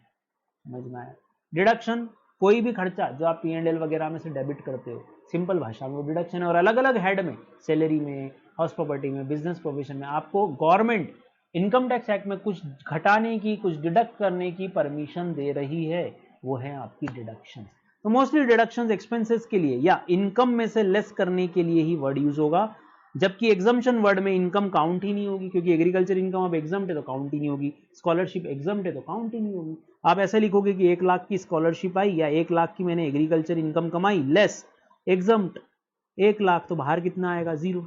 Speaker 1: समझ में आया? डिडक्शन कोई भी खर्चा जो आप P&L वगैरह में से डेबिट करते हो, सिंपल भाषा में वो डिडक्शन है। और अलग अलग हेड में, सैलरी में, हाउस प्रॉपर्टी में, बिजनेस प्रोविजन में, आपको गवर्नमेंट इनकम टैक्स एक्ट में कुछ घटाने की, कुछ डिडक्ट करने की परमिशन दे रही है, वो है आपकी डिडक्शन। तो मोस्टली डिडक्शंस एक्सपेंसेस के लिए या इनकम में से लेस करने के लिए ही वर्ड यूज होगा, जबकि एग्जम्पशन वर्ड में इनकम काउंट ही नहीं होगी, क्योंकि एग्रीकल्चर इनकम अब एग्जम्प्ट है तो काउंट ही नहीं होगी, स्कॉलरशिप एग्जम्प्ट है तो काउंट ही नहीं होगी। आप ऐसे लिखोगे कि 1 लाख की स्कॉलरशिप आई या 1 लाख की मैंने एग्रीकल्चर इनकम कमाई, लेस एग्जम्प्ट 1 लाख, तो बाहर कितना आएगा? 0।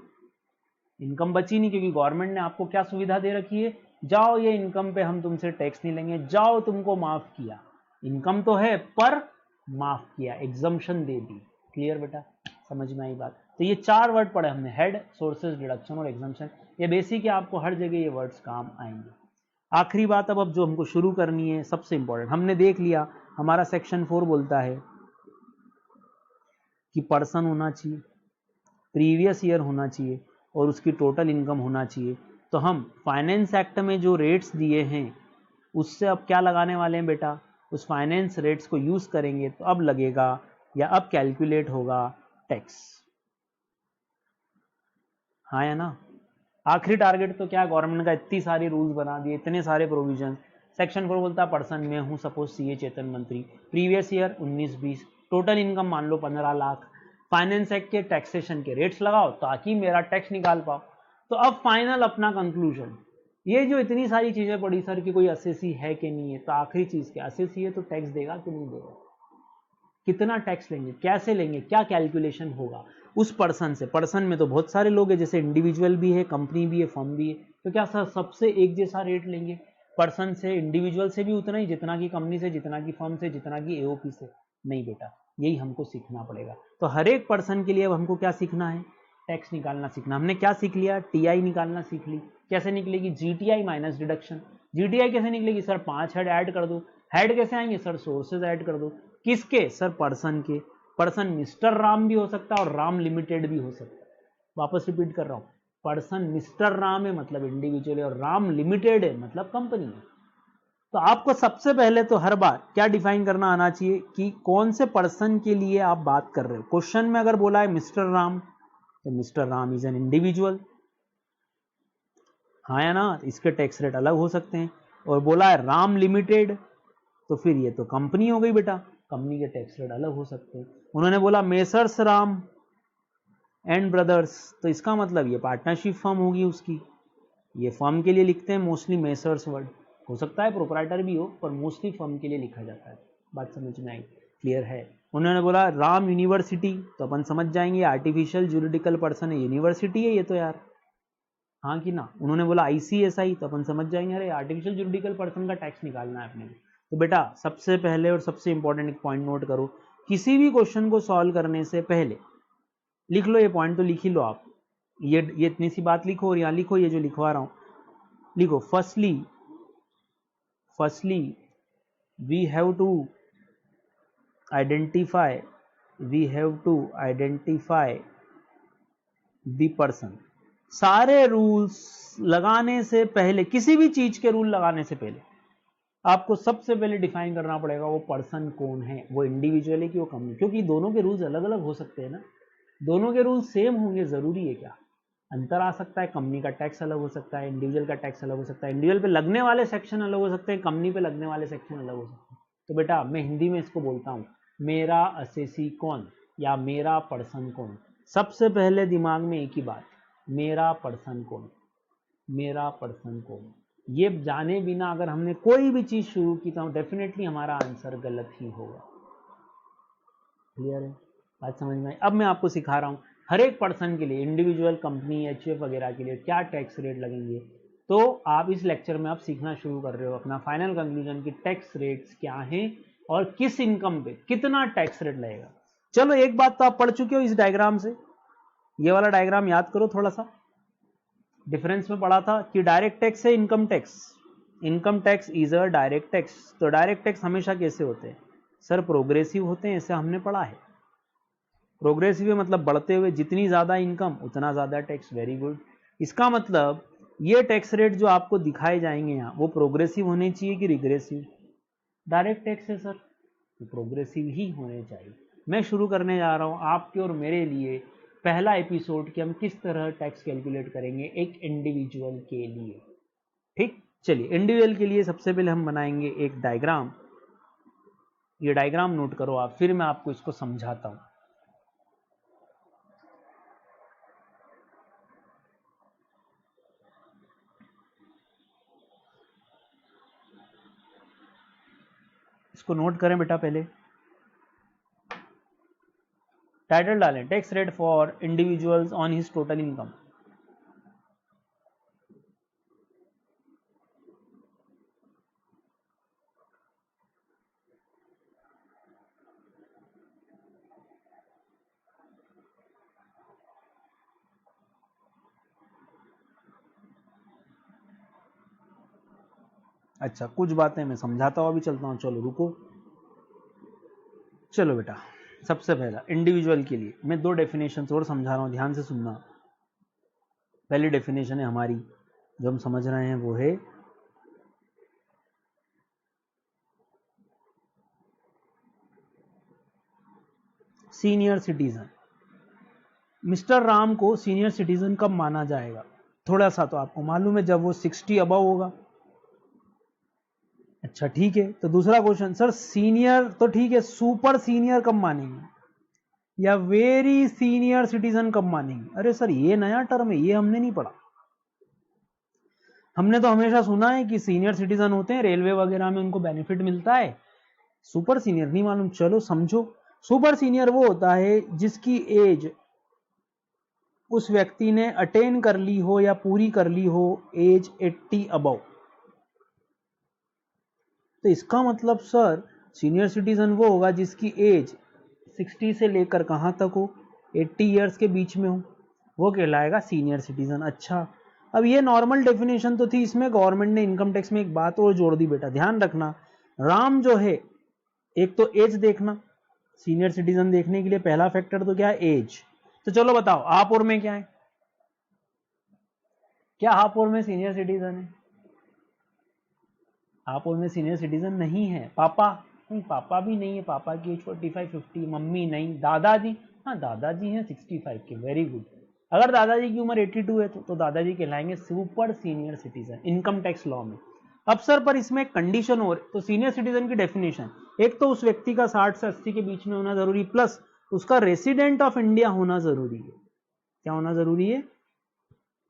Speaker 1: इनकम बची नहीं, क्योंकि गवर्नमेंट ने आपको क्या सुविधा दे रखी है, जाओ ये इनकम पे हम तुमसे टैक्स नहीं लेंगे, जाओ तुमको माफ किया, इनकम तो है पर माफ किया, एग्जम्पशन दे दी। क्लियर बेटा? समझ में आई बात? तो ये 4 वर्ड पढ़े हमने, हेड, सोर्सेज, डिडक्शन और एग्जम्पशन। ये बेसिक है, आपको हर जगह ये वर्ड्स काम आएंगे। आखिरी बात अब जो हमको शुरू करनी है, सबसे इंपॉर्टेंट, हमने देख लिया हमारा सेक्शन 4 बोलता है कि पर्सन होना चाहिए, प्रीवियस ईयर होना चाहिए और उसकी टोटल इनकम होना चाहिए। तो हम फाइनेंस एक्ट में जो रेट्स दिए हैं उससे अब क्या लगाने वाले हैं बेटा? उस फाइनेंस रेट्स को यूज करेंगे तो अब लगेगा या अब कैलकुलेट होगा टैक्स। हाँ या ना? आखिरी टारगेट तो क्या, गवर्नमेंट का इतनी सारी रूल्स बना दिए, इतने सारे प्रोविजन। सेक्शन 4 बोलता है पर्सन, मैं हूं सपोज सीए चेतन मंत्री, प्रीवियस ईयर 19-20, टोटल इनकम मान लो 15 लाख, फाइनेंस एक्ट के टैक्सेशन के रेट्स लगाओ ताकि मेरा टैक्स निकाल पाओ। तो अब फाइनल अपना कंक्लूजन, ये जो इतनी सारी चीजें पड़ी सर कि कोई असेसी है कि नहीं है, तो आखिरी चीज क्या, असेसी है तो टैक्स देगा कि नहीं देगा, कितना टैक्स लेंगे, कैसे लेंगे, क्या कैलकुलेशन होगा उस पर्सन से। पर्सन में तो बहुत सारे लोग हैं, जैसे इंडिविजुअल भी है, कंपनी भी है, फर्म भी है, तो क्या सर सबसे एक जैसा रेट लेंगे? पर्सन से, इंडिविजुअल से भी उतना ही जितना की कंपनी से, जितना की फर्म से, जितना की एओपी से? नहीं बेटा, यही हमको सीखना पड़ेगा। तो हर एक पर्सन के लिए अब हमको क्या सीखना है? टैक्स निकालना सीखना। हमने क्या सीख लिया? टीआई निकालना सीख ली। कैसे निकलेगी? GTI minus deduction. जीटीआई कैसे निकलेगी? सर 5 हेड ऐड कर दो। हेड कैसे आएंगे? सर सोर्सेज ऐड कर दो। किसके? सर पर्सन के। पर्सन मिस्टर राम भी हो सकता है और राम लिमिटेड भी हो सकता है। वापस रिपीट कर रहा हूं, पर्सन मिस्टर राम है मतलब इंडिविजुअल है, और राम लिमिटेड है मतलब कंपनी है। तो आपको सबसे पहले तो हर बार क्या डिफाइन करना आना चाहिए कि कौन से पर्सन के लिए आप बात कर रहे हो। क्वेश्चन में अगर बोला है मिस्टर राम, तो mister Ram is an individual, हाँ या ना? इसके टैक्स रेट अलग हो सकते हैं। और बोला है राम लिमिटेड, तो फिर ये तो कंपनी हो गई बेटा, कंपनी के टैक्स रेट अलग हो सकते हैं। उन्होंने बोला मेसर्स राम एंड ब्रदर्स, तो इसका मतलब ये पार्टनरशिप फर्म होगी उसकी। ये फर्म के लिए लिखते हैं मोस्टली मेसर्स वर्ड, हो सकता है प्रोपराइटर भी हो, पर मोस्टली फर्म के लिए लिखा जाता है। बात समझ में आई? क्लियर है? उन्होंने बोला राम यूनिवर्सिटी, तो अपन समझ जाएंगे आर्टिफिशियल जुरिडिकल पर्सन है, यूनिवर्सिटी है ये तो यार, हाँ कि ना? उन्होंने बोला आईसीएसआई, तो अपन समझ जाएंगे अरे आर्टिफिशियल जुरिडिकल पर्सन का टैक्स निकालना है अपने को। तो बेटा सबसे पहले और सबसे इंपॉर्टेंट एक पॉइंट नोट करो, किसी भी क्वेश्चन को सॉल्व करने से पहले लिख लो, ये पॉइंट तो लिख ही लो आप, ये इतनी सी बात लिखो और यहां लिखो, ये जो लिखवा रहा हूं लिखो। Firstly we have to identify the person. सारे रूल्स लगाने से पहले, किसी भी चीज के रूल लगाने से पहले आपको सबसे पहले डिफाइन करना पड़ेगा वो पर्सन कौन है, वो इंडिविजुअल है कि वो कंपनी, क्योंकि दोनों के रूल्स अलग अलग हो सकते हैं ना। दोनों के रूल्स सेम होंगे जरूरी है क्या? अंतर आ सकता है, कंपनी का टैक्स अलग हो सकता है, इंडिविजुअल का टैक्स अलग हो सकता है, इंडिविजुअल पे लगने वाले सेक्शन अलग हो सकते हैं, कंपनी पे लगने वाले सेक्शन अलग हो सकते हैं। तो बेटा मैं हिंदी में इसको बोलता हूं मेरा असेसी कौन या मेरा पर्सन कौन। सबसे पहले दिमाग में एक ही बात, मेरा पर्सन कौन, मेरा पर्सन कौन, ये जाने बिना अगर हमने कोई भी चीज शुरू की तो डेफिनेटली हमारा आंसर गलत ही होगा। क्लियर है, बात समझ में आई। अब मैं आपको सिखा रहा हूं हर एक पर्सन के लिए, इंडिविजुअल, कंपनी, एचयूएफ वगैरह के लिए क्या टैक्स रेट लगेंगे। तो आप इस लेक्चर में आप सीखना शुरू कर रहे हो अपना फाइनल कंक्लूजन की टैक्स रेट्स क्या हैं और किस इनकम पे कितना टैक्स रेट लगेगा। चलो एक बात तो आप पढ़ चुके हो इस डायग्राम से, ये वाला डायग्राम याद करो थोड़ा सा। डिफरेंस में पढ़ा था कि डायरेक्ट टैक्स है income tax, income tax is a direct tax. तो डायरेक्ट टैक्स हमेशा कैसे होते हैं सर, प्रोग्रेसिव होते हैं, ऐसे हमने पढ़ा है। प्रोग्रेसिव मतलब बढ़ते हुए, जितनी ज्यादा इनकम उतना ज्यादा टैक्स। Very good. इसका मतलब ये टैक्स रेट जो आपको दिखाए जाएंगे यहाँ वो प्रोग्रेसिव होने चाहिए कि रिग्रेसिव। डायरेक्ट टैक्स है सर तो प्रोग्रेसिव ही होने चाहिए। मैं शुरू करने जा रहा हूं आपके और मेरे लिए पहला एपिसोड कि हम किस तरह टैक्स कैलकुलेट करेंगे एक इंडिविजुअल के लिए। ठीक, चलिए इंडिविजुअल के लिए सबसे पहले हम बनाएंगे एक डायग्राम। ये डायग्राम नोट करो आप, फिर मैं आपको इसको समझाता हूं। इसको नोट करें बेटा, पहले टाइटल डालें tax rate for individuals on his total income. अच्छा, कुछ बातें मैं समझाता हुआ भी चलता हूं, चलो रुको। चलो बेटा, सबसे पहला इंडिविजुअल के लिए मैं दो डेफिनेशन और समझा रहा हूं, ध्यान से सुनना। पहली डेफिनेशन है हमारी जो हम समझ रहे हैं वो है सीनियर सिटीजन। मिस्टर राम को सीनियर सिटीजन कब माना जाएगा, थोड़ा सा तो आपको मालूम है, जब वो 60 अबव होगा। अच्छा ठीक है, तो दूसरा क्वेश्चन सर, सीनियर तो ठीक है, सुपर सीनियर कब मानेंगे या वेरी सीनियर सिटीजन कब मानेंगे। अरे सर ये नया टर्म है, ये हमने नहीं पढ़ा। हमने तो हमेशा सुना है कि सीनियर सिटीजन होते हैं रेलवे वगैरह में, उनको बेनिफिट मिलता है। सुपर सीनियर नहीं मालूम। चलो समझो, सुपर सीनियर वो होता है जिसकी एज उस व्यक्ति ने अटेन कर ली हो या पूरी कर ली हो एज 80 अबव। तो इसका मतलब सर सीनियर सिटीजन वो होगा जिसकी एज 60 से लेकर कहां तक हो, 80 ईयर्स के बीच में हो, वो कहलाएगा सीनियर सिटीजन। अच्छा, अब ये नॉर्मल डेफिनेशन तो थी, इसमें गवर्नमेंट ने इनकम टैक्स में एक बात और जोड़ दी बेटा, ध्यान रखना। राम जो है, एक तो एज देखना, सीनियर सिटीजन देखने के लिए पहला फैक्टर तो क्या है, एज। तो चलो बताओ आप और मैं क्या है, क्या आप और मैं सीनियर सिटीजन है? आप और मैं सीनियर सिटीजन नहीं है। पापा नहीं, पापा भी नहीं है, पापा की एज 45-50। मम्मी नहीं, दादाजी, हाँ दादाजी हैं 65 के। Very good. अगर दादाजी की उम्र 82 है तो दादाजी कहलाएंगे super senior citizen income tax law में। अब सर पर इसमें एक कंडीशन और, तो सीनियर सिटीजन की डेफिनेशन, एक तो उस व्यक्ति का 60 से 80 के बीच में होना जरूरी, प्लस उसका रेसिडेंट ऑफ इंडिया होना जरूरी है। क्या होना जरूरी है?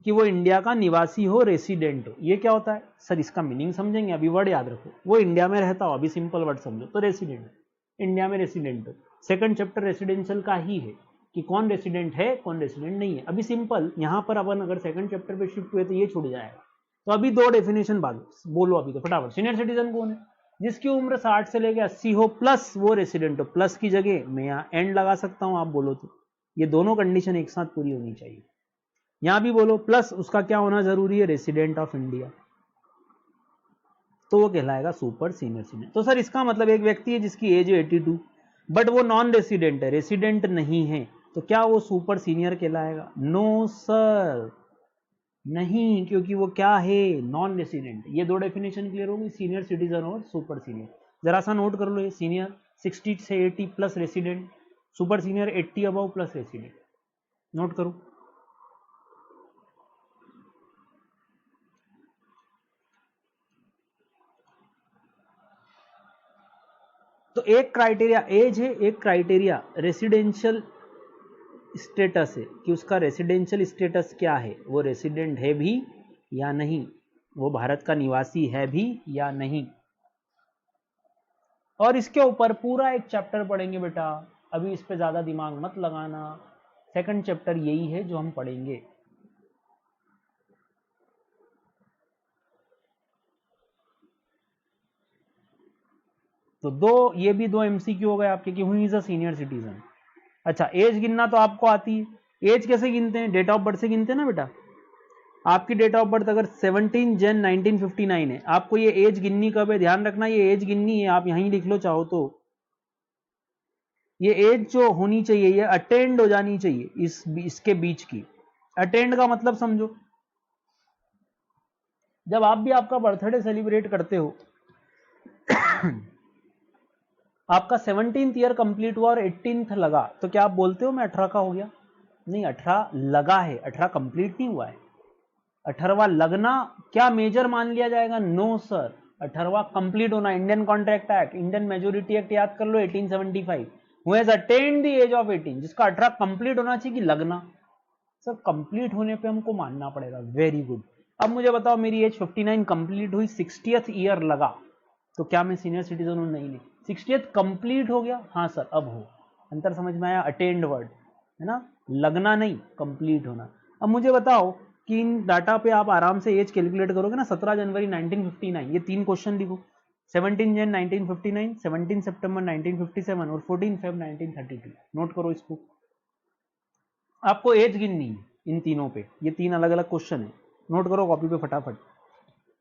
Speaker 1: कि वो इंडिया का निवासी हो, रेसिडेंट हो। ये क्या होता है सर, इसका मीनिंग समझेंगे, अभी वर्ड याद रखो। वो इंडिया में रहता हो, अभी सिंपल वर्ड समझो, तो रेसिडेंट, इंडिया में रेसिडेंट हो। सेकंड चैप्टर रेसिडेंशियल का ही है कि कौन रेसिडेंट है कौन रेसिडेंट नहीं है। अभी सिंपल यहां पर अपन अगर सेकंड चैप्टर पे शिफ्ट हुए तो ये छूट जाएगा। तो अभी दो डेफिनेशन बाद बोलो अभी तो फटाफट। सीनियर सिटीजन कौन है? जिसकी उम्र 60 से लेकर 80 हो प्लस वो रेसिडेंट हो। प्लस की जगह मैं यहाँ एंड लगा सकता हूं आप बोलो तो। ये दोनों कंडीशन एक साथ पूरी होनी चाहिए। यहां भी बोलो प्लस उसका क्या होना जरूरी है, रेसिडेंट ऑफ इंडिया, तो वो कहलाएगा सुपर सीनियर सीनियर। तो सर इसका मतलब एक व्यक्ति है जिसकी एज है 82 बट वो नॉन रेसिडेंट है, रेसिडेंट नहीं है, तो क्या वो सुपर सीनियर कहलाएगा? नो सर, नहीं, क्योंकि वो क्या है, नॉन रेसिडेंट। ये दो डेफिनेशन क्लियर होगी, सीनियर सिटीजन और सुपर सीनियर। जरा सा नोट कर लो, ये सीनियर 60 से 80 plus resident, super senior 80 above plus resident. Note करो। तो एक क्राइटेरिया एज है, एक क्राइटेरिया रेसिडेंशियल स्टेटस है कि उसका रेसिडेंशियल स्टेटस क्या है, वो रेसिडेंट है भी या नहीं, वो भारत का निवासी है भी या नहीं। और इसके ऊपर पूरा एक चैप्टर पढ़ेंगे बेटा, अभी इस पे ज्यादा दिमाग मत लगाना, सेकंड चैप्टर यही है जो हम पढ़ेंगे। तो ये भी दो एमसीक्यू हो गए आपके कि who is a senior citizen. अच्छा, एज गिनना तो आपको आती है, एज कैसे गिनते हैं, डेट ऑफ बर्थ से गिनते हैं ना बेटा। आपकी डेट ऑफ बर्थ अगर 17 जन 1959 है, आपको ये एज गिननी कब है, ध्यान रखना ये एज गिननी है, आप यहीं लिख लो चाहो तो। ये एज जो होनी चाहिए ये अटेंड हो जानी चाहिए इसके बीच की। अटेंड का मतलब समझो, जब आप भी आपका बर्थडे सेलिब्रेट करते हो आपका 17th ईयर कंप्लीट हुआ और 18th लगा, तो क्या आप बोलते हो मैं 18 का हो गया? नहीं, 18 लगा है, 18 कंप्लीट नहीं हुआ है। 18वां लगना क्या मेजर मान लिया जाएगा? नो सर, 18वां कंप्लीट होना। Indian contract act, Indian majority act याद कर लो 1875, who has attend the age of 18, जिसका 18 कंप्लीट होना चाहिए कि लगना। सर कंप्लीट होने पे हमको मानना पड़ेगा, वेरी गुड। अब मुझे बताओ मेरी एज 59 कंप्लीट हुई, 60th ईयर लगा, तो क्या मैं सीनियर सिटीजन हूं? नहीं, 60th कंप्लीट हो गया, हाँ सर अब हो। अंतर समझ में आया? अटेंड वर्ड है ना, लगना नहीं, कंप्लीट होना। अब मुझे बताओ कि इन डाटा पे आप आराम से एज कैलकुलेट करोगे ना। 17 जनवरी 1959, ये 3 क्वेश्चन लिखो। 17 जन 1959, 17 सितंबर 1957 और 14 फेब 1932। नोट करो इसको, आपको एज गिननी है इन तीनों पे, ये 3 अलग अलग क्वेश्चन है, नोट करो कॉपी पे फटाफट।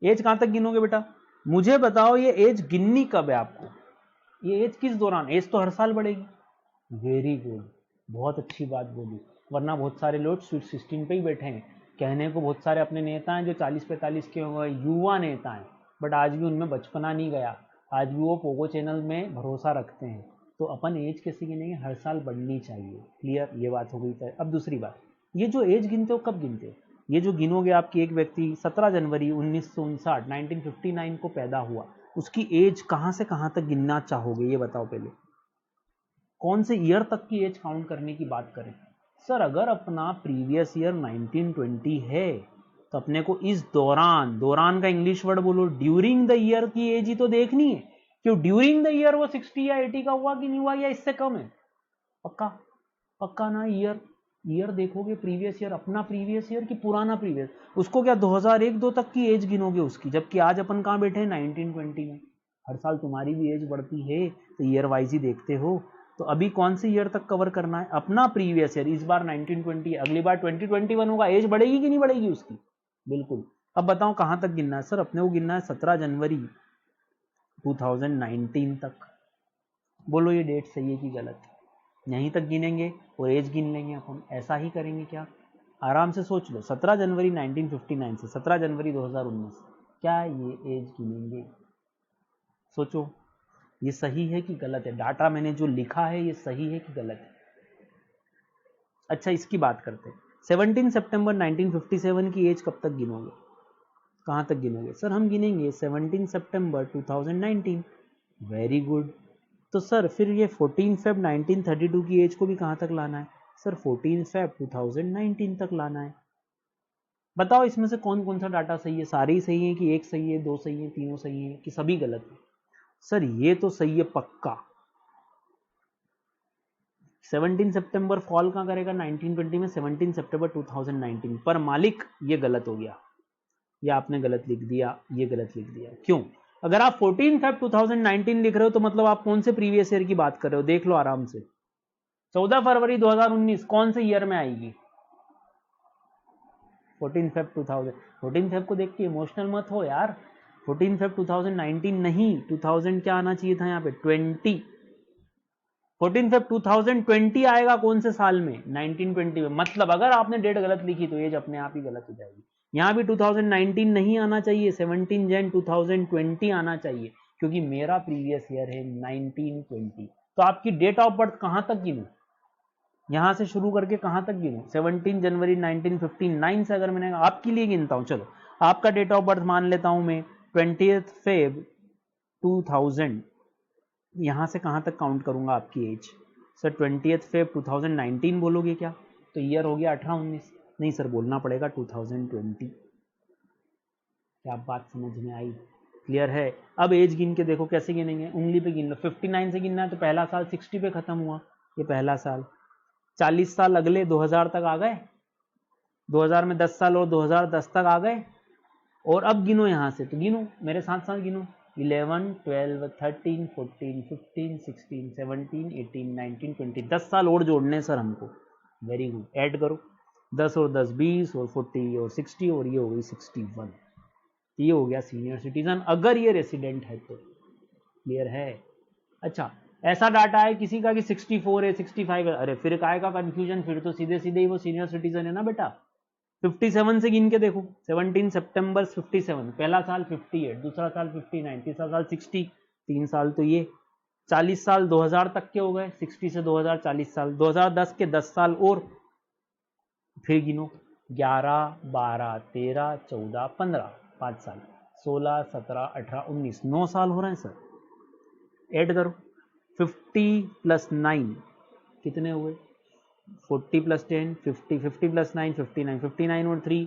Speaker 1: एज कहां तक गिनोगे बेटा? मुझे बताओ ये एज गिननी कब है आपको, ये एज किस दौरान? एज तो हर साल बढ़ेगी। वेरी गुड, बहुत अच्छी बात बोली। वरना बहुत सारे लोग स्वीट 16 पे ही बैठे हैं। कहने को बहुत सारे अपने नेता हैं जो 40-45 के हो गए, युवा नेता हैं, बट आज भी उनमें बचपना नहीं गया, आज भी वो पोगो चैनल में भरोसा रखते हैं। तो अपन एज कैसे गिनेंगे? हर साल बढ़नी चाहिए। क्लियर, ये बात हो गई है। अब दूसरी बात, ये जो एज गिनते हो कब गिनते हो? ये जो गिनोगे आपकी एक व्यक्ति 17 जनवरी 1959 1959 को पैदा हुआ, उसकी एज कहां से कहां तक गिनना चाहोगे ये बताओ पहले। कौन से ईयर तक की एज काउंट करने की बात करें? सर अगर अपना प्रीवियस ईयर 1920 है तो अपने को इस दौरान, दौरान का इंग्लिश वर्ड बोलो, ड्यूरिंग द ईयर की एज ही तो देखनी है। क्यों ड्यूरिंग द ईयर वो 60 या 80 का हुआ कि नहीं हुआ, या इससे कम है? पक्का? पक्का ना? ईयर, ईयर देखोगे, प्रीवियस ईयर, अपना प्रीवियस ईयर कि पुराना प्रीवियस, उसको क्या 2001-2 तक की एज गिनोगे उसकी, जबकि आज अपन कहां बैठे हैं? 1920 में। हर साल तुम्हारी भी एज बढ़ती है तो ईयर वाइज ही देखते हो। तो अभी कौन से ईयर तक कवर करना है? अपना प्रीवियस ईयर। इस बार 1920, अगली बार 2021 होगा, एज बढ़ेगी कि नहीं बढ़ेगी उसकी? बिल्कुल। अब बताओ कहां तक गिनना है? सर अपने को गिनना है 17 जनवरी 2019 तक। बोलो ये डेट सही है कि गलत? यहीं तक गिनेंगे और एज गिन लेंगे अपन, ऐसा ही करेंगे क्या? आराम से सोच लो, 17 जनवरी 1959 से 17 जनवरी 2019, क्या ये एज गिनेंगे? सोचो, ये सही है कि गलत है? डाटा मैंने जो लिखा है ये सही है कि गलत है? अच्छा इसकी बात करते हैं। 17 सितंबर 1957 की एज कब तक गिनोगे? कहां तक गिनोगे? सर हम गिनेंगे 17 सितंबर 2019। Very good. तो सर फिर ये 14 फेब 1932 की एज को भी कहां तक लाना है? सर 14 फेब 2019 तक लाना है। बताओ इसमें से कौन कौन सा डाटा सही है? सारे ही सही है कि एक सही है, दो सही है, तीनों सही है, कि सभी गलत है? सर ये तो सही है पक्का। 17 सितंबर फॉल कहां करेगा? 1920 में। 17 सितंबर 2019 पर मालिक ये गलत हो गया, ये आपने गलत लिख दिया, ये गलत लिख दिया। क्यों? अगर आप 14 फेब 2019 लिख रहे हो तो मतलब आप कौन से प्रीवियस ईयर की बात कर रहे हो? देख लो आराम से। 14 फरवरी 2019 कौन से ईयर में आएगी? 14 फेब 2000। 14 फेब को देख के इमोशनल मत हो यार। 14 फेब 2019 नहीं, 2000 क्या आना चाहिए था यहाँ पे? 20। 14 फेब 2020 आएगा कौन से साल में? 1920 में। मतलब अगर आपने डेट गलत लिखी तो एज अपने आप ही गलत हो जाएगी। यहां भी 2019 नहीं आना चाहिए, 17 जन 2020 आना चाहिए, क्योंकि मेरा प्रीवियस ईयर है 1920। तो आपकी डेट ऑफ बर्थ कहां तक गिनूं? यहां से शुरू करके कहां तक गिनूं? 17 जनवरी 1959 से अगर मैंने आपके लिए गिनता हूं, चलो आपका डेट ऑफ बर्थ मान लेता हूं मैं 20 फेब 2000। यहां से कहां तक काउंट करूंगा आपकी एज? सर 20th Feb 2019 बोलोगे क्या? तो ईयर हो गया 18-19। नहीं सर, बोलना पड़ेगा 2020। क्या बात समझ में आई? क्लियर है? अब एज गिन के देखो कैसे गिनेंगे, उंगली पे गिन लो। 59 से गिनना है तो पहला साल 60 पे खत्म हुआ, ये पहला साल। 40 साल अगले 2000 तक आ गए, 2000 में 10 साल और 2010 तक आ गए। और अब गिनो यहाँ से, तो गिनो मेरे साथ साथ गिनो। 11, 12, 13, 14, 15, 16, 17, 18, 19, 20। 10 साल और जोड़ने सर हमको। वेरी गुड, ऐड करो। 10 और 10 20 और 40 और 60 और ये हो गई 61। ये हो गया सीनियर सिटीजन, अगर ये रेसिडेंट है तो। क्लियर है? अच्छा, ऐसा डाटा है किसी का कि 64 है, 65 है, अरे फिर काय का कंफ्यूजन, फिर तो सीधे सीधे ही वो सीनियर सिटीजन है ना बेटा। 57 से गिन के देखो, 17 सितंबर 57, पहला साल 58, दूसरा साल 59, तीसरा साल 60, 3 साल तो ये। 40 साल 2000 तक के हो गए, 60 से 2000 40 साल, 2010 के 10 साल और फिर गिनो, 11, 12, 13, 14, 15, 5 साल, 16, 17, 18, 19, 9 साल हो रहे हैं सर। ऐड करो, 50 प्लस 9 कितने हुए? 40 प्लस 10 50, 50 प्लस 9 59, 59 और 3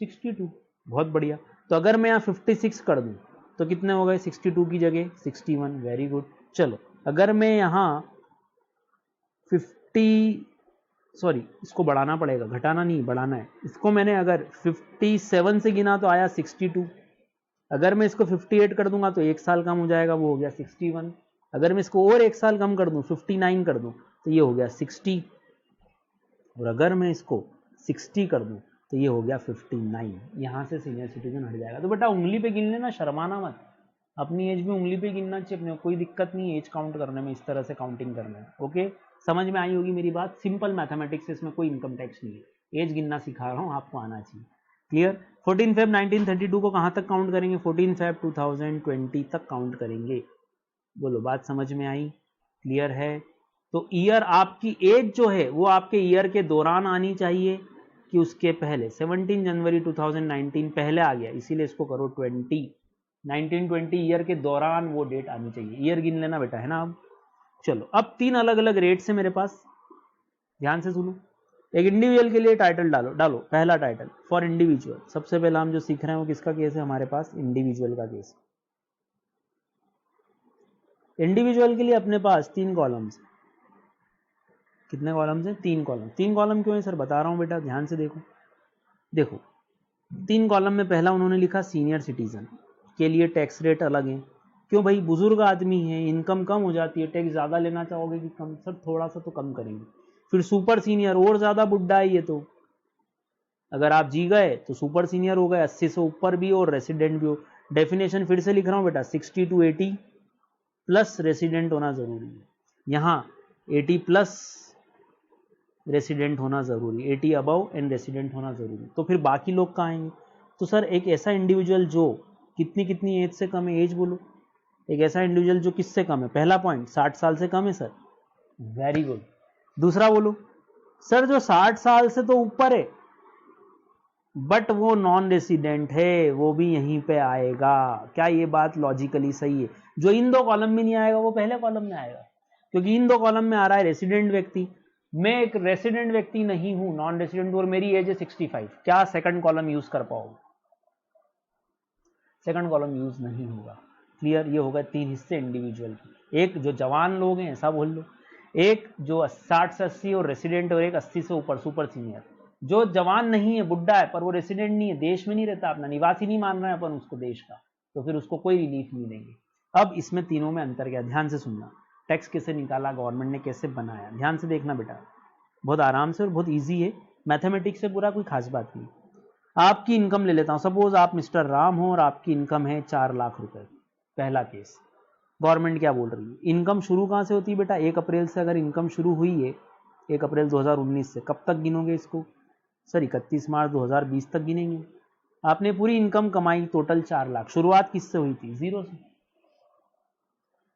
Speaker 1: 62। बहुत बढ़िया। तो अगर मैं यहाँ 56 कर दूं तो कितने हो गए? 62 की जगह 61। Very good. चलो, अगर मैं यहाँ 50, सॉरी इसको बढ़ाना पड़ेगा, घटाना नहीं बढ़ाना है इसको। मैंने अगर 57 से गिना तो आया 62। अगर मैं इसको 58 कर दूंगा तो एक साल कम हो जाएगा, वो हो गया 61। अगर मैं इसको और एक साल कम कर दूं, 59 कर दूं, तो ये हो गया 60। और अगर मैं इसको 60 कर दूं तो ये हो गया 59। यहां से सीनियर सिटीजन हट जाएगा। तो बेटा उंगली पे गिन लेना, शर्माना मत। अपनी एज में उंगली पे गिनना चाहिए अपने, कोई दिक्कत नहीं है एज काउंट करने में, इस तरह से काउंटिंग करने में। ओके, समझ में आई होगी मेरी बात। सिंपल मैथमेटिक्स, इसमें कोई इनकम टैक्स नहीं है, एज गिनना सिखा रहा हूँ, आपको आना चाहिए। क्लियर? 14 फेब 1932 को कहाँ तक काउंट करेंगे? 14 फेब 2020 तक काउंट करेंगे। बोलो, बात समझ में आई? क्लियर है? तो ईयर, आपकी एज जो है वो आपके ईयर के दौरान आनी चाहिए कि उसके पहले? 17 जनवरी 2019 पहले आ गया, इसीलिए इसको करो 20। 1920 ईयर के दौरान वो डेट आनी चाहिए। ईयर गिन लेना बेटा, है ना? अब चलो, अब 3 अलग अलग रेट्स है मेरे पास, ध्यान से सुनो। एक इंडिविजुअल के लिए टाइटल डालो। पहला टाइटल फॉर इंडिविजुअल। सबसे पहला हम जो सीख रहे हैं वो किसका केस है? हमारे पास इंडिविजुअल का केस। इंडिविजुअल के लिए अपने पास 3 कॉलम्स। कितने कॉलम्स हैं? 3 कॉलम। 3 कॉलम क्यों है सर? बता रहा हूं बेटा, ध्यान से देखो। देखो, 3 कॉलम में पहला उन्होंने लिखा सीनियर सिटीजन के लिए टैक्स रेट अलग है। क्यों भाई? बुजुर्ग आदमी है, इनकम कम हो जाती है, टैक्स ज्यादा लेना चाहोगे कि कम? सर थोड़ा सा तो कम करेंगे। फिर सुपर सीनियर, और ज्यादा बुढ़ा है ये तो। अगर आप जी गए तो सुपर सीनियर हो गए, 80 से ऊपर भी और रेसिडेंट भी हो। डेफिनेशन फिर से लिख रहा हूं बेटा, 60 to 80 प्लस रेसिडेंट होना जरूरी है। यहाँ 80 प्लस रेसिडेंट होना जरूरी, 80 अबव एंड रेसिडेंट होना जरूरी। तो फिर बाकी लोग कहाँ आएंगे? तो सर एक ऐसा इंडिविजुअल जो कितनी कितनी एज से कम है, एज बोलो। एक ऐसा इंडिविजुअल जो किससे कम है? पहला पॉइंट, 60 साल से कम है सर। Very good. दूसरा बोलो सर, जो 60 साल से तो ऊपर है बट वो नॉन रेसिडेंट है, वो भी यहीं पे आएगा। क्या ये बात लॉजिकली सही है? जो इन 2 कॉलम में नहीं आएगा वो पहले कॉलम में आएगा, क्योंकि इन 2 कॉलम में आ रहा है रेसिडेंट व्यक्ति। मैं एक रेसिडेंट व्यक्ति नहीं हूं, नॉन रेसिडेंट, और मेरी एज है 65। क्या सेकंड कॉलम यूज कर पाओगे? सेकंड कॉलम यूज नहीं होगा। क्लियर? ये होगा 3 हिस्से इंडिविजुअल के। एक जो जवान लोग हैं, ऐसा बोल लो, एक जो 60 से 80 और रेसिडेंट, और एक 80 से ऊपर सुपर सीनियर। जो जवान नहीं है, बुढ़ा है, पर वो रेसिडेंट नहीं है, देश में नहीं रहता, अपना निवासी नहीं मान रहे हैं अपन उसको देश का, तो फिर उसको कोई रिलीफ नहीं देंगे। अब इसमें तीनों में अंतर क्या? ध्यान से सुनना। टैक्स कैसे निकाला, गवर्नमेंट ने कैसे बनाया, ध्यान से देखना बेटा, बहुत आराम से और बहुत ईजी है। मैथमेटिक्स से पूरा कोई खास बात नहीं। आपकी इनकम ले लेता हूं, सपोज आप मिस्टर राम हो और आपकी इनकम है 4 लाख रुपए। पहला केस, गवर्नमेंट क्या बोल रही है? इनकम शुरू कहां से होती है बेटा? 1 अप्रैल से। अगर इनकम शुरू हुई है 1 अप्रैल 2019 से, कब तक गिनोगे इसको? सर 31 मार्च 2020 तक गिनेंगे। आपने पूरी इनकम कमाई टोटल 4 लाख। शुरुआत किससे हुई थी? 0 से।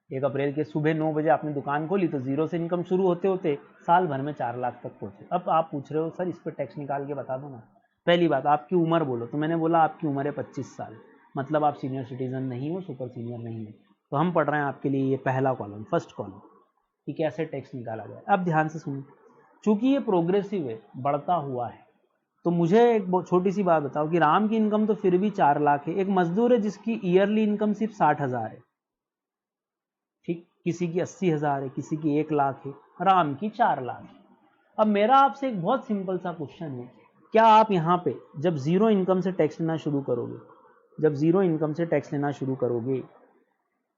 Speaker 1: 1 अप्रैल के सुबह 9 बजे आपने दुकान खोली तो 0 से इनकम शुरू होते होते साल भर में 4 लाख तक पहुंचे। अब आप पूछ रहे हो सर इस पर टैक्स निकाल के बता दो ना। पहली बात, आपकी उम्र बोलो, तो मैंने बोला आपकी उम्र है 25 साल, मतलब आप सीनियर सिटीजन नहीं हो, सुपर सीनियर नहीं हो। तो हम पढ़ रहे हैं आपके लिए ये पहला कॉलम, फर्स्ट कॉलम। कि कैसे टैक्स निकाला जाए। अब ध्यान से सुनो, चूंकि ये प्रोग्रेसिव है, बढ़ता हुआ है, तो मुझे एक छोटी सी बात बताओ कि राम की इनकम तो फिर भी 4 लाख है, एक मजदूर है जिसकी ईयरली इनकम सिर्फ 60,000 है, ठीक, किसी की 80,000 है, किसी की 1 लाख है, राम की 4 लाख है। अब मेरा आपसे एक बहुत सिंपल सा क्वेश्चन है, क्या आप यहाँ पे जब जीरो इनकम से टैक्स लेना शुरू करोगे, जब जीरो इनकम से टैक्स लेना शुरू करोगे,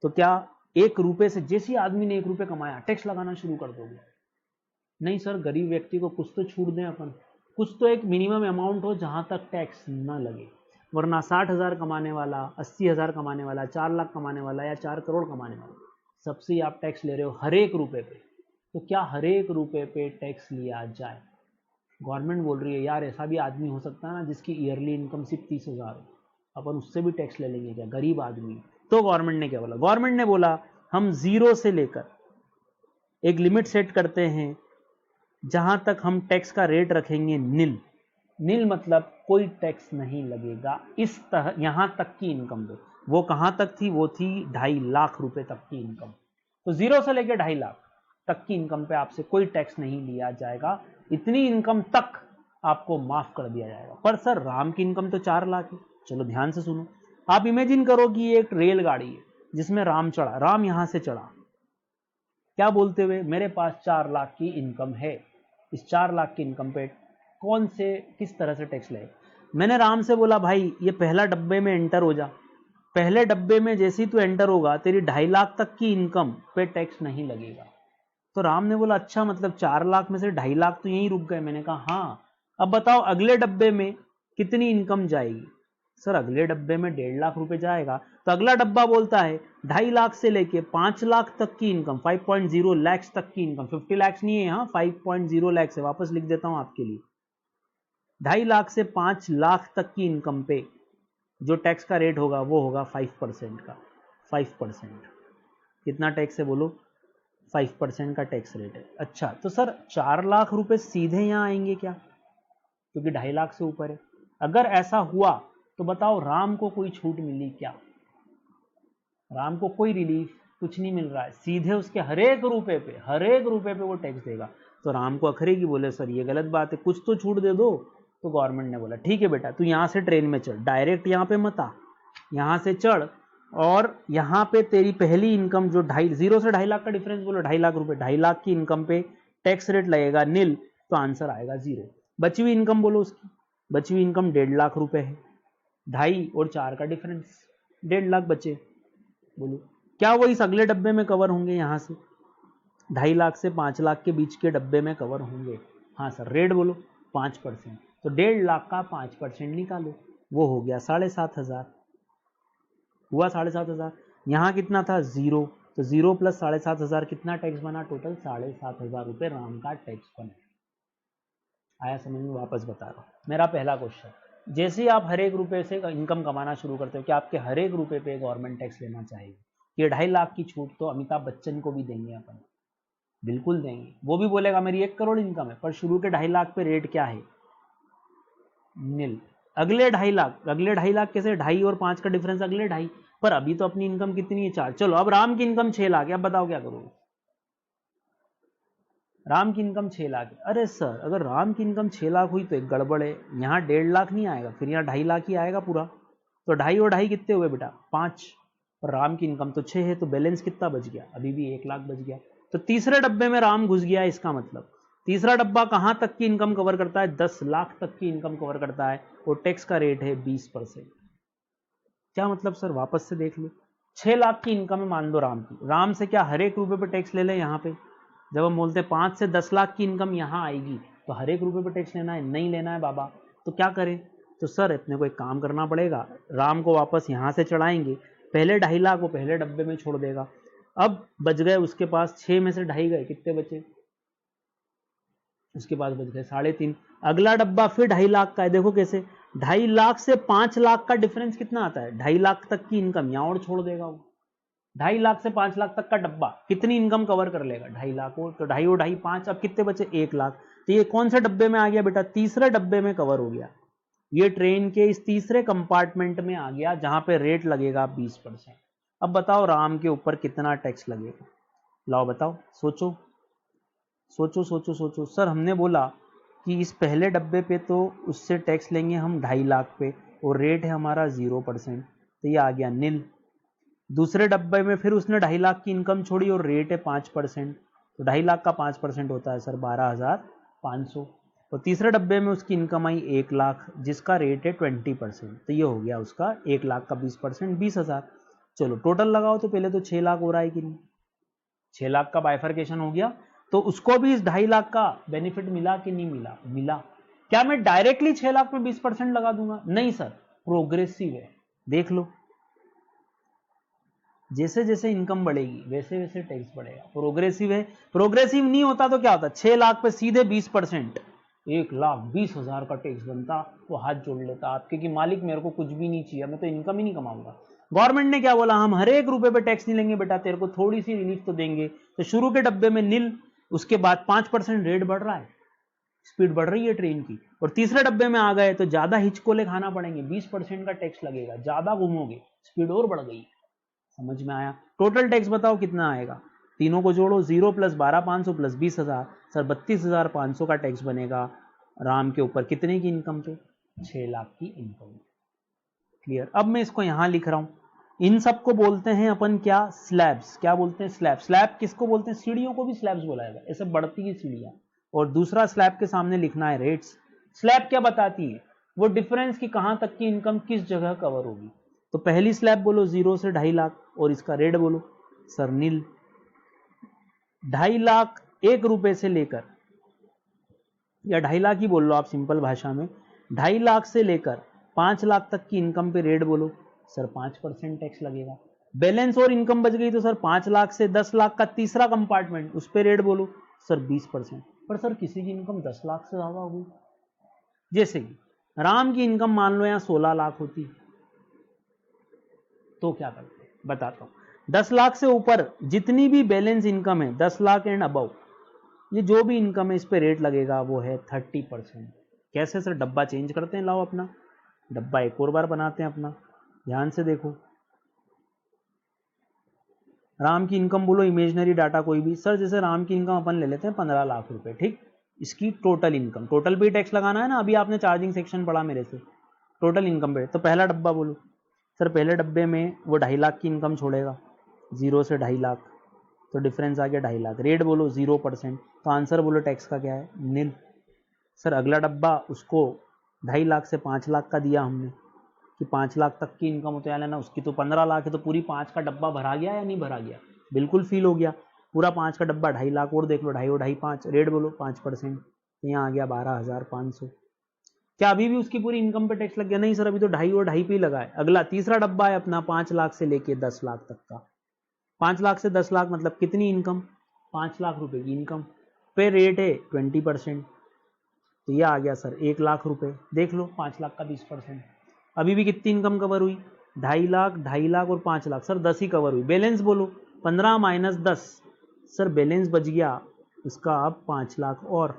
Speaker 1: तो क्या 1 रुपए से, जैसे आदमी ने 1 रुपए कमाया, टैक्स लगाना शुरू कर दोगे? नहीं सर, गरीब व्यक्ति को कुछ तो छूट दें अपन, कुछ तो एक मिनिमम अमाउंट हो जहां तक टैक्स न लगे। वरना 60,000 कमाने वाला, 80,000 कमाने वाला, 4 लाख कमाने वाला या 4 करोड़ कमाने वाला, सबसे ही आप टैक्स ले रहे हो हर एक रुपए पे। तो क्या हर एक रुपए पे टैक्स लिया जाए? गवर्नमेंट बोल रही है यार ऐसा भी आदमी हो सकता है ना जिसकी ईयरली इनकम सिर्फ 30,000 हो, अपन उससे भी टैक्स ले लेंगे क्या, गरीब आदमी। तो गवर्नमेंट ने क्या बोला? गवर्नमेंट ने बोला हम जीरो से लेकर एक लिमिट सेट करते हैं जहां तक हम टैक्स का रेट रखेंगे नील। नील मतलब कोई टैक्स नहीं लगेगा इस तरह, यहां तक की इनकम पे। वो कहां तक थी? वो थी 2.5 लाख रुपए तक की इनकम। तो जीरो से लेकर 2.5 लाख तक की इनकम पे आपसे कोई टैक्स नहीं लिया जाएगा, इतनी इनकम तक आपको माफ कर दिया जाएगा। पर सर राम की इनकम तो 4 लाख है। चलो ध्यान से सुनो, आप इमेजिन करो कि ये एक रेलगाड़ी है जिसमें राम चढ़ा, राम यहां से चढ़ा, क्या बोलते हुए, मेरे पास 4 लाख की इनकम है, इस 4 लाख की इनकम पे कौन से, किस तरह से टैक्स ले? मैंने राम से बोला भाई ये पहला डब्बे में एंटर हो जा, पहले डब्बे में जैसे ही तू एंटर होगा तेरी 2.5 लाख तक की इनकम पे टैक्स नहीं लगेगा। तो राम ने बोला अच्छा, मतलब 4 लाख में से 2.5 लाख तो यहीं रुक गए। मैंने कहा हाँ, अब बताओ अगले डब्बे में कितनी इनकम जाएगी? सर अगले डब्बे में 1.5 लाख रुपए जाएगा। तो अगला डब्बा बोलता है 2.5 लाख से लेके 5 लाख तक की इनकम, 5.0 लाख तक की इनकम, 50 लाख नहीं है यहाँ, 5.0 लाख है, वापस लिख देता हूं आपके लिए। 2.5 लाख से 5 लाख तक की इनकम पे जो टैक्स का रेट होगा वो होगा 5% का। 5% कितना टैक्स है बोलो? 5% का टैक्स रेट है। अच्छा तो सर 4 लाख रुपए सीधे यहां आएंगे क्या, क्योंकि 2.5 लाख से ऊपर है? अगर ऐसा हुआ तो बताओ राम को कोई छूट मिली क्या? राम को कोई रिलीफ कुछ नहीं मिल रहा है, सीधे उसके हर एक रुपए पे वो टैक्स देगा। तो राम को अखरेगी, बोले सर ये गलत बात है, कुछ तो छूट दे दो। तो गवर्नमेंट ने बोला ठीक है बेटा, तू यहां से ट्रेन में चढ़, डायरेक्ट यहां पे मत आ, यहां से चढ़, और यहां पे तेरी पहली इनकम जो 0 से 2.5 लाख का डिफरेंस बोलो, 2.5 लाख रुपए, 2.5 लाख की इनकम पे टैक्स रेट लगेगा नील, तो आंसर आएगा 0। बची हुई इनकम बोलो उसकी, बची हुई इनकम 1.5 लाख रुपए है, 2.5 और 4 का डिफरेंस, 1.5 लाख बचे। बोलो क्या वो इस अगले डब्बे में कवर होंगे? यहां से 2.5 लाख से 5 लाख के बीच के डब्बे में कवर होंगे? हाँ सर। रेट बोलो 5%, तो 1.5 लाख का 5% निकालो, वो हो गया 7,500, हुआ 7,500। यहां कितना था? 0, तो 0 प्लस 7,500 कितना टैक्स बना? टोटल 7,500 रुपए राम का टैक्स बना। आया समझ में? वापस बता रहा हूं, मेरा पहला क्वेश्चन, जैसे ही आप हर एक रुपए से इनकम कमाना शुरू करते हो, कि आपके हर एक रुपए पे गवर्नमेंट टैक्स लेना चाहिए? ये 2.5 लाख की छूट तो अमिताभ बच्चन को भी देंगे अपन, बिल्कुल देंगे। वो भी बोलेगा मेरी 1 करोड़ इनकम है, पर शुरू के 2.5 लाख पे रेट क्या है? नील। अगले 2.5 लाख, अगले 2.5 लाख कैसे? 2.5 और 5 का डिफरेंस अगले 2.5, पर अभी तो अपनी इनकम कितनी है? 4। चलो अब राम की इनकम 6 लाख है, अब बताओ क्या करोगे? राम की इनकम 6 लाख है। अरे सर अगर राम की इनकम 6 लाख हुई तो एक गड़बड़ है, यहाँ 1.5 लाख नहीं आएगा, फिर यहाँ 2.5 लाख ही आएगा पूरा। तो 2.5 और 2.5 कितने हुए बेटा? 5, और राम की इनकम तो 6 है, तो बैलेंस कितना बच गया? अभी भी 1 लाख बच गया। तो तीसरे डब्बे में राम घुस गया, इसका मतलब तीसरा डब्बा कहां तक की इनकम कवर करता है? 10 लाख तक की इनकम कवर करता है, और टैक्स का रेट है 20%। क्या मतलब सर? वापस से देख लो, 6 लाख की इनकम है मान लो राम की, राम से क्या हर एक रुपए पे टैक्स ले ले? यहाँ पे जब हम बोलते हैं 5 से 10 लाख की इनकम यहाँ आएगी, तो हर एक रुपए पे टैक्स लेना है? नहीं लेना है बाबा। तो क्या करें? तो सर अपने को एक काम करना पड़ेगा, राम को वापस यहाँ से चढ़ाएंगे, पहले 2.5 लाख को पहले डब्बे में छोड़ देगा। अब बच गए उसके पास 6 में से 2.5 गए, कितने बचे? उसके पास बच गए 3.5। अगला डब्बा फिर 2.5 लाख का है, देखो कैसे, 2.5 लाख से 5 लाख का डिफरेंस कितना आता है? 2.5 लाख तक की इनकम, यहां और छोड़ देगा वो। 2.5 लाख से 5 लाख तक का डब्बा कितनी इनकम कवर कर लेगा? 2.5 लाख। और तो 2.5 और 2.5 5, अब कितने बचे? 1 लाख। तो ये कौन से डब्बे में आ गया बेटा? तीसरे डब्बे में कवर हो गया, ये ट्रेन के इस तीसरे कंपार्टमेंट में आ गया, जहां पे रेट लगेगा 20%। अब बताओ राम के ऊपर कितना टैक्स लगेगा? लाओ बताओ, सोचो सोचो सोचो सोचो। सर हमने बोला कि इस पहले डब्बे पे तो उससे टैक्स लेंगे हम 2.5 लाख पे और रेट है हमारा 0%, तो ये आ गया नील। दूसरे डब्बे में फिर उसने 2.5 लाख की इनकम छोड़ी और रेट है 5%, तो 2.5 लाख का 5% होता है सर 12,500। और तीसरे डब्बे में उसकी इनकम आई 1 लाख जिसका रेट है 20%, तो ये हो गया उसका 1 लाख का 20% 20,000। चलो टोटल लगाओ तो पहले तो 6 लाख हो रहा है कि नहीं, 6 लाख का बाइफर्केशन हो गया, तो उसको भी इस 2.5 लाख का बेनिफिट मिला कि नहीं मिला, मिला। क्या मैं डायरेक्टली 6 लाख में 20% लगा दूंगा, नहीं सर, प्रोग्रेसिव है। देख लो, जैसे जैसे इनकम बढ़ेगी वैसे वैसे टैक्स बढ़ेगा, प्रोग्रेसिव है। प्रोग्रेसिव नहीं होता तो क्या होता, 6 लाख पे सीधे 20%, 1,20,000 का टैक्स बनता, वो हाथ जोड़ लेता आपके कि मालिक मेरे को कुछ भी नहीं चाहिए, मैं तो इनकम ही नहीं कमाऊंगा। गवर्नमेंट ने क्या बोला, हम हर एक रुपए पे टैक्स नहीं लेंगे बेटा, तेरे को थोड़ी सी रिलीफ तो देंगे। तो शुरू के डब्बे में नील, उसके बाद 5% रेट बढ़ रहा है, स्पीड बढ़ रही है ट्रेन की, और तीसरे डब्बे में आ गए तो ज्यादा हिचकोले खाना पड़ेंगे, 20% का टैक्स लगेगा, ज्यादा घूमोगे, स्पीड और बढ़ गई। समझ में आया? टोटल टैक्स बताओ कितना आएगा, तीनों को जोड़ो, 0 प्लस 12,500 प्लस 20,000, सर 32,500 का टैक्स बनेगा राम के ऊपर, कितने की इनकम पे, 6 लाख की इनकम। क्लियर? अब मैं इसको यहां लिख रहा हूं, इन सबको बोलते हैं अपन क्या, स्लैब्स। क्या बोलते हैं, स्लैब। स्लैब किसको बोलते हैं, सीढ़ियों को भी स्लैब्स बोला जाएगा, ऐसे बढ़ती है सीढ़ियां। और दूसरा स्लैब के सामने लिखना है रेट्स। स्लैब क्या बताती है, वो डिफरेंस की कहां तक की इनकम किस जगह कवर होगी। तो पहली स्लैब बोलो 0 से 2.5 लाख, और इसका रेट बोलो सर नील। 2.5 लाख 1 रुपए से लेकर, या 2.5 लाख ही बोल लो आप सिंपल भाषा में, 2.5 लाख से लेकर 5 लाख तक की इनकम पे रेट बोलो सर 5% टैक्स लगेगा। बैलेंस और इनकम बच गई तो सर 5 लाख से 10 लाख का तीसरा कंपार्टमेंट, उस पे रेट बोलो सर 20%। पर सर किसी की इनकम 10 लाख से ज्यादा हो गई, जैसे कि राम की इनकम मान लो यहां 16 लाख होती, तो क्या करते बताता हूं। 10 लाख से ऊपर जितनी भी बैलेंस इनकम है, 10 लाख एंड अबव, ये जो भी इनकम है इस पे रेट लगेगा वो है 30%। कैसे सर, डब्बा चेंज करते हैं, लाओ अपना डब्बा एक और बार बनाते हैं अपना, ध्यान से देखो। राम की इनकम बोलो, इमेजनरी डाटा कोई भी, सर जैसे राम की इनकम अपन ले लेते हैं 15 लाख रुपए, ठीक। इसकी टोटल इनकम, टोटल पे टैक्स लगाना है ना, अभी आपने चार्जिंग सेक्शन पढ़ा मेरे से, टोटल इनकम पे। तो पहला डब्बा बोलो सर, पहले डब्बे में वो 2.5 लाख की इनकम छोड़ेगा, 0 से 2.5 लाख, तो डिफरेंस आ गया 2.5 लाख। रेट बोलो 0%, तो आंसर बोलो टैक्स का क्या है, नील। सर अगला डब्बा, उसको 2.5 लाख से 5 लाख का दिया हमने कि 5 लाख तक की इनकम होते हैं ना, उसकी तो 15 लाख है, तो पूरी 5 का डब्बा भरा गया या नहीं भरा गया, बिल्कुल फील हो गया। पूरा 5 का डब्बा 2.5 लाख, और देख लो 2.5 और 2.5 5, रेट बोलो 5%, तो यहाँ आ गया 12,500। क्या अभी भी उसकी पूरी इनकम पे टैक्स लग गया, नहीं सर, अभी तो 2.5 और 2.5 पे ही लगा है। अगला तीसरा डब्बा है अपना 5 लाख से लेके 10 लाख तक का, 5 लाख से 10 लाख मतलब कितनी इनकम, 5 लाख रुपए की इनकम पे रेट है 20%, तो ये आ गया सर 1 लाख रुपए। देख लो 5 लाख का 20%, अभी भी कितनी इनकम कवर हुई, 2.5 लाख, 2.5 लाख और 5 लाख, सर 10 ही कवर हुई। बैलेंस बोलो 15 माइनस 10, सर बैलेंस बच गया उसका अब 5 लाख, और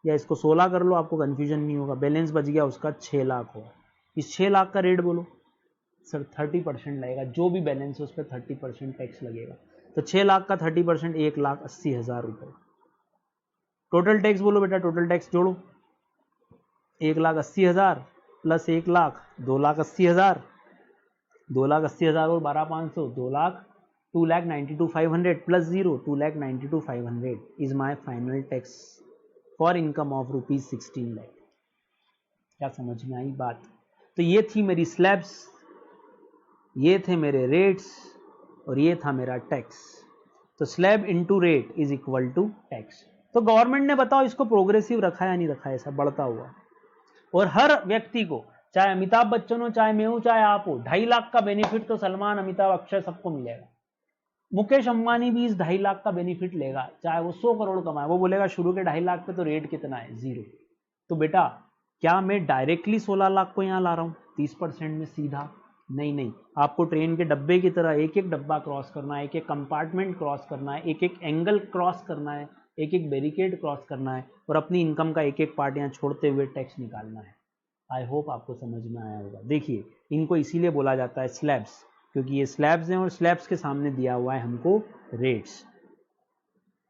Speaker 1: या इसको 16 कर लो, आपको कंफ्यूजन नहीं होगा। बैलेंस बच गया उसका 6 लाख हो, इस 6 लाख का रेट बोलो सर 30% लगेगा, जो भी बैलेंस है उस पर 30% टैक्स लगेगा। तो 6 लाख का 30%, 1,80,000 रुपए। टोटल टैक्स बोलो बेटा, टोटल टैक्स जोड़ो, 1,80,000 प्लस 1 लाख, 2,80,000, 2,80,000 और 12,500, 2 lakh, 2,92,500 plus 0, 2,92,500 is my final tax for income of ₹16 lakh. क्या समझ में आई बात? तो ये थी मेरी स्लैब्स, ये थे मेरे रेट्स, और ये था मेरा टैक्स। तो slab into rate is equal to tax. तो गवर्नमेंट ने बताओ इसको प्रोग्रेसिव रखा है या नहीं रखा है, ऐसा बढ़ता हुआ, और हर व्यक्ति को, चाहे अमिताभ बच्चन हो, चाहे मैं हूं, चाहे आप हो, 2.5 लाख का बेनिफिट तो सलमान, अमिताभ, अक्षय सबको मिलेगा। मुकेश अंबानी भी इस 2.5 लाख का बेनिफिट लेगा, चाहे वो 100 करोड़ कमाए, वो बोलेगा शुरू के 2.5 लाख पे तो रेट कितना है, 0। तो बेटा क्या मैं डायरेक्टली 16 लाख को यहां ला रहा हूं 30% में सीधा, नहीं नहीं, आपको ट्रेन के डब्बे की तरह एक एक डब्बा क्रॉस करना है, एक एक कंपार्टमेंट क्रॉस करना है, एक एक एंगल क्रॉस करना है, एक एक बैरिकेड क्रॉस करना है, और अपनी इनकम का एक एक पार्ट यहाँ छोड़ते हुए टैक्स निकालना है। आई होप आपको समझ में आया होगा। देखिए इनको इसीलिए बोला जाता है स्लैब्स, क्योंकि ये स्लैब्स हैं और स्लैब्स के सामने दिया हुआ है हमको रेट्स।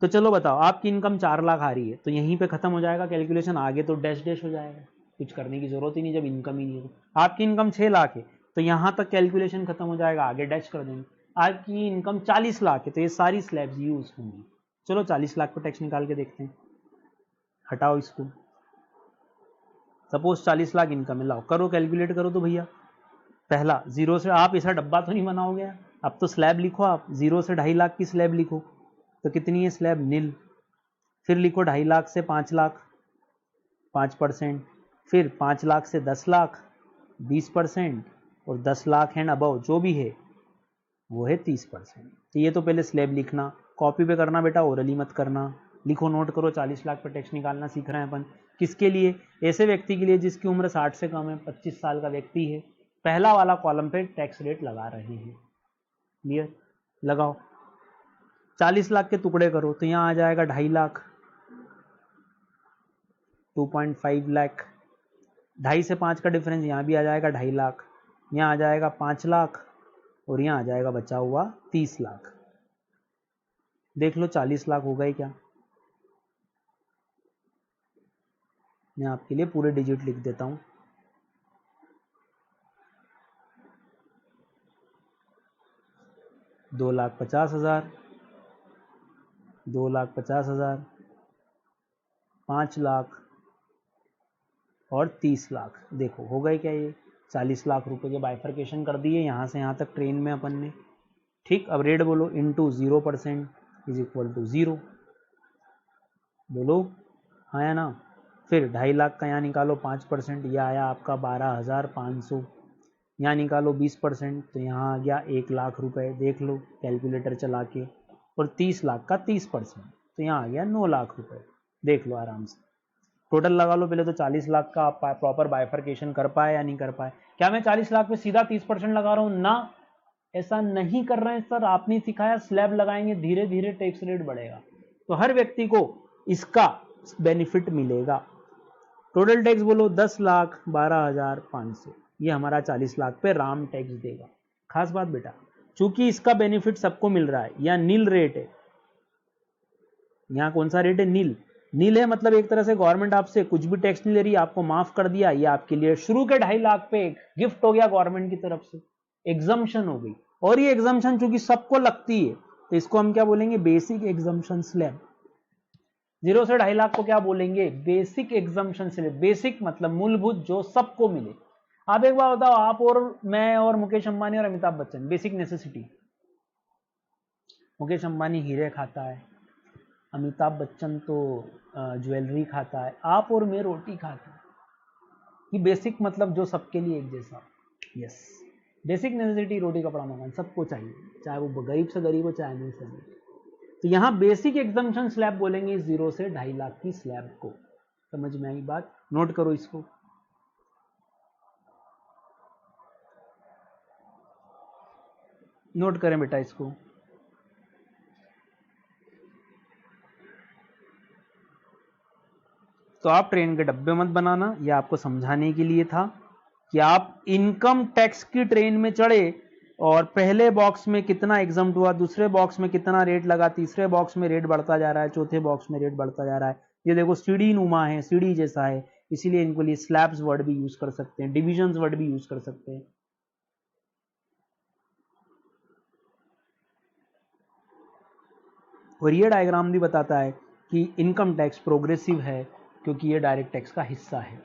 Speaker 1: तो चलो बताओ, आपकी इनकम 4 लाख आ रही है, तो यहीं पे खत्म हो जाएगा कैलकुलेशन, आगे तो डैश डैश हो जाएगा, कुछ करने की जरूरत ही नहीं जब इनकम ही नहीं है। आपकी इनकम 6 लाख है तो यहाँ तक कैलकुलेशन खत्म हो जाएगा, आगे डैश कर देंगे। आपकी इनकम 40 लाख है तो ये सारी स्लैब्स यूज होंगी। चलो 40 लाख पर टैक्स निकाल के देखते हैं, हटाओ इसको। सपोज 40 लाख इनकम है, लाओ करो कैलकुलेट करो तो भैया। पहला जीरो से, आप ऐसा डब्बा तो नहीं बनाओगे, अब तो स्लैब लिखो आप, 0 से 2.5 लाख की स्लैब लिखो, तो कितनी है स्लैब, नील। फिर लिखो 2.5 लाख से 5 लाख 5%, फिर 5 लाख से 10 लाख 20%, और 10 लाख एंड अबव जो भी है वो है 30%। तो ये तो पहले स्लैब लिखना, कॉपी पे करना बेटा, ओरली मत करना। लिखो, नोट करो, 40 लाख पर टैक्स निकालना सीख रहे हैं अपन। किसके लिए, ऐसे व्यक्ति के लिए जिसकी उम्र 60 से कम है, 25 साल का व्यक्ति है। पहला वाला कॉलम पे टैक्स रेट लगा रहे हैं, क्लियर, लगाओ। 40 लाख के टुकड़े करो तो यहाँ आ जाएगा 2.5 लाख, 2.5 लाख, 2.5 से 5 का डिफरेंस, यहाँ भी आ जाएगा 2.5 लाख, यहाँ आ जाएगा 5 लाख, और यहाँ आ जाएगा बचा हुआ 30 लाख। देख लो 40 लाख हो गए क्या। मैं आपके लिए पूरे डिजिट लिख देता हूँ, 2,50,000, 2,50,000, 5 लाख और 30 लाख। देखो हो गए क्या, ये 40 लाख रुपए के बाइफर्केशन कर दिए यहाँ से यहाँ तक ट्रेन में अपन ने। ठीक, अब रेट बोलो, इंटू 0% इज इक्वल टू 0, बोलो हाँ या ना। फिर 2.5 लाख का यहाँ निकालो 5%, यह आया आपका 12,500, यहाँ निकालो 20% तो यहाँ आ गया 1 लाख रुपए, देख लो कैलकुलेटर चला के। और 30 लाख का 30% तो यहाँ आ गया 9 लाख रुपए, देख लो आराम से। टोटल लगा लो पहले तो, 40 लाख का आप प्रॉपर बाइफर्केशन कर पाए या नहीं कर पाए। क्या मैं 40 लाख पे सीधा 30% लगा रहा हूँ, ना, ऐसा नहीं कर रहे हैं सर, आपने सिखाया स्लैब लगाएंगे, धीरे धीरे टैक्स रेट बढ़ेगा, तो हर व्यक्ति को इसका बेनिफिट मिलेगा। टोटल टैक्स बोलो 10,12,500, ये हमारा 40 लाख पे राम टैक्स देगा। खास बात बेटा, चूंकि इसका बेनिफिट सबको मिल रहा है, या नील रेट है, यहाँ कौन सा रेट है, नील। नील है मतलब एक तरह से गवर्नमेंट आपसे कुछ भी टैक्स नहीं ले रही, आपको माफ कर दिया, ये आपके लिए शुरू के 2.5 लाख पे एक गिफ्ट हो गया गवर्नमेंट की तरफ से, एग्जम्पशन हो गई। और ये एग्जम्पशन चूंकि सबको लगती है तो इसको हम क्या बोलेंगे, बेसिक एग्जम्पशन स्लैब। 0 से 2.5 लाख को क्या बोलेंगे, बेसिक एग्जम्पशन स्लैब। बेसिक मतलब मूलभूत, जो सबको मिले। आप एक बार बताओ, आप और मैं और मुकेश अंबानी और अमिताभ बच्चन, बेसिक नेसेसिटी। मुकेश अंबानी हीरे खाता है, अमिताभ बच्चन तो ज्वेलरी खाता है, आप और मैं रोटी खाते हैं। ये बेसिक मतलब जो सबके लिए एक जैसा। यस, बेसिक नेसेसिटी, रोटी कपड़ा मकान सबको चाहिए, चाहे वो गरीब से गरीब हो, चाहे अमीर से अमीर। तो यहाँ बेसिक एग्जम्पशन स्लैब बोलेंगे 0 से 2.5 लाख की स्लैब को। समझ में आई बात, नोट करो इसको। नोट करें बेटा इसको। तो आप ट्रेन के डब्बे मत बनाना, यह आपको समझाने के लिए था कि आप इनकम टैक्स की ट्रेन में चढ़े और पहले बॉक्स में कितना एग्जम्प्ट हुआ, दूसरे बॉक्स में कितना रेट लगा, तीसरे बॉक्स में रेट बढ़ता जा रहा है, चौथे बॉक्स में रेट बढ़ता जा रहा है। ये देखो सीढ़ी नुमा है, सीढ़ी जैसा है, इसीलिए इनको लिए स्लैब्स वर्ड भी यूज कर सकते हैं, डिविजन्स वर्ड भी यूज कर सकते हैं। और ये डायग्राम भी बताता है कि इनकम टैक्स प्रोग्रेसिव है क्योंकि ये डायरेक्ट टैक्स का हिस्सा है।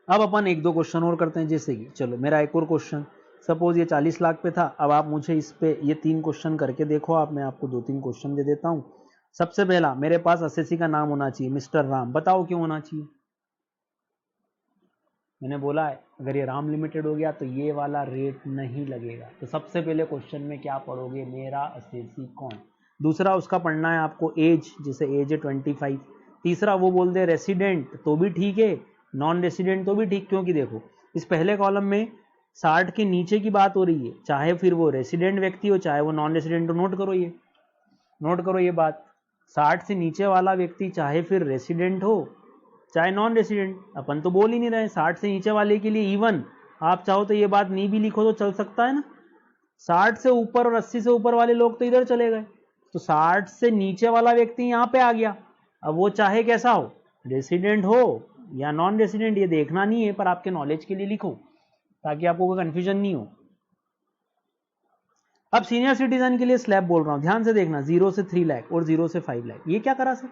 Speaker 1: अब अपन 1-2 क्वेश्चन और करते हैं, जैसे कि चलो मेरा एक और क्वेश्चन, सपोज ये 40 लाख पे था, अब आप मुझे इस पे ये 3 क्वेश्चन करके देखो आप, मैं आपको 2-3 क्वेश्चन दे देता हूं। सबसे पहला, मेरे पास असेसी का नाम होना चाहिए मिस्टर राम, बताओ क्यों होना चाहिए। मैंने बोला है अगर ये राम लिमिटेड हो गया तो ये वाला रेट नहीं लगेगा। तो सबसे पहले क्वेश्चन में क्या पढ़ोगे, मेरा असेसी कौन। दूसरा उसका पढ़ना है आपको एज, जैसे एज है 25। तीसरा वो बोल दे रेसिडेंट तो भी ठीक है, नॉन रेसिडेंट तो भी ठीक, क्योंकि देखो इस पहले कॉलम में 60 के नीचे की बात हो रही है, चाहे फिर वो रेसिडेंट व्यक्ति हो चाहे वो नॉन रेसिडेंट हो। नोट करो ये, नोट करो ये बात, 60 से नीचे वाला व्यक्ति चाहे फिर रेसिडेंट हो चाहे नॉन रेसिडेंट, अपन तो बोल ही नहीं रहे। 60 से नीचे वाले के लिए इवन आप चाहो तो ये बात नहीं भी लिखो तो चल सकता है ना, 60 से ऊपर और 80 से ऊपर वाले लोग तो इधर चले गए, तो 60 से नीचे वाला व्यक्ति यहां पे आ गया। अब वो चाहे कैसा हो, रेसिडेंट हो या नॉन रेसिडेंट, ये देखना नहीं है, पर आपके नॉलेज के लिए लिखो ताकि आपको कोई कंफ्यूजन नहीं हो। अब सीनियर सिटीजन के लिए स्लैब बोल रहा हूं, ध्यान से देखना, 0 से 3 लाख और 0 से 5 लाख। ये क्या करा सर?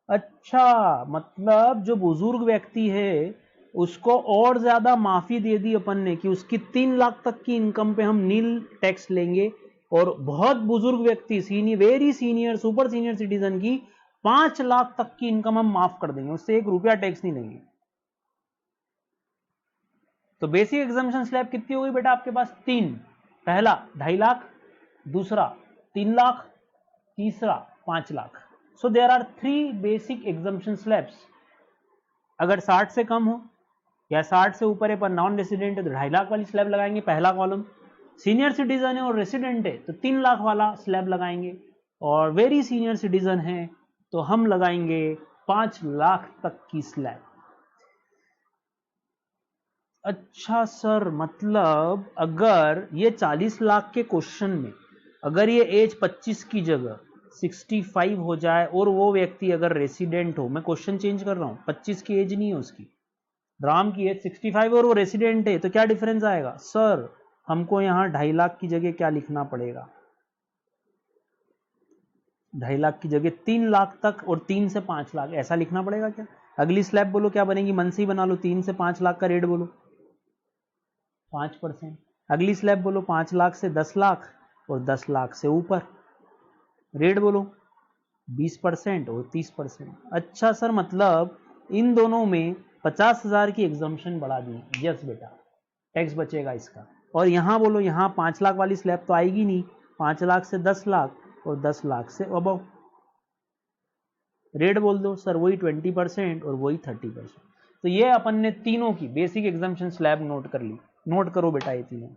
Speaker 1: अच्छा, मतलब जो बुजुर्ग व्यक्ति है उसको और ज्यादा माफी दे दी अपन ने कि उसकी 3 लाख तक की इनकम पे हम नील टैक्स लेंगे, और बहुत बुजुर्ग व्यक्ति, very senior, super senior citizen की 5 लाख तक की इनकम हम माफ कर देंगे, उससे 1 रुपया टैक्स नहीं लेंगे। तो बेसिक एग्जम्पशन स्लैब कितनी हो गई बेटा आपके पास? 3। पहला 2.5 लाख, दूसरा 3 लाख, तीसरा 5 lakh. So there are 3 basic exemption slabs. अगर 60 से कम हो या 60 से ऊपर है पर नॉन रेसिडेंट है तो 2.5 लाख वाली स्लैब लगाएंगे, पहला कॉलम। सीनियर सिटीजन है और रेसिडेंट है तो 3 लाख वाला स्लैब लगाएंगे, और वेरी सीनियर सिटीजन है तो हम लगाएंगे 5 लाख तक की स्लैब। अच्छा सर, मतलब अगर ये 40 लाख के क्वेश्चन में अगर ये एज 25 की जगह 65 हो जाए और वो व्यक्ति अगर रेसिडेंट हो, मैं क्वेश्चन चेंज कर रहा हूं, 25 की एज नहीं है उसकी, राम की एज 65 और वो रेसिडेंट है, तो क्या डिफरेंस आएगा सर? हमको यहां 2.5 लाख की जगह क्या लिखना पड़ेगा? 2.5 लाख की जगह 3 लाख तक और 3 से 5 लाख ऐसा लिखना पड़ेगा क्या? अगली स्लैब बोलो क्या बनेगी, मन से ही बना लो, 3 से 5 लाख का रेट बोलो 5%। अगली स्लैब बोलो 5 लाख से 10 लाख और 10 लाख से ऊपर, रेट बोलो 20% और 30%। अच्छा सर, मतलब इन दोनों में 50,000 की एग्जम्पशन बढ़ा दी। यस बेटा, टैक्स बचेगा इसका। और यहां बोलो, यहां 5 लाख वाली स्लैब तो आएगी नहीं, 5 लाख से 10 लाख और 10 लाख से अबव, रेट बोल दो सर वही 20% और वही 30%। तो ये अपन ने तीनों की बेसिक एग्जम्पशन स्लैब नोट कर ली। नोट करो बेटा ये तीनों।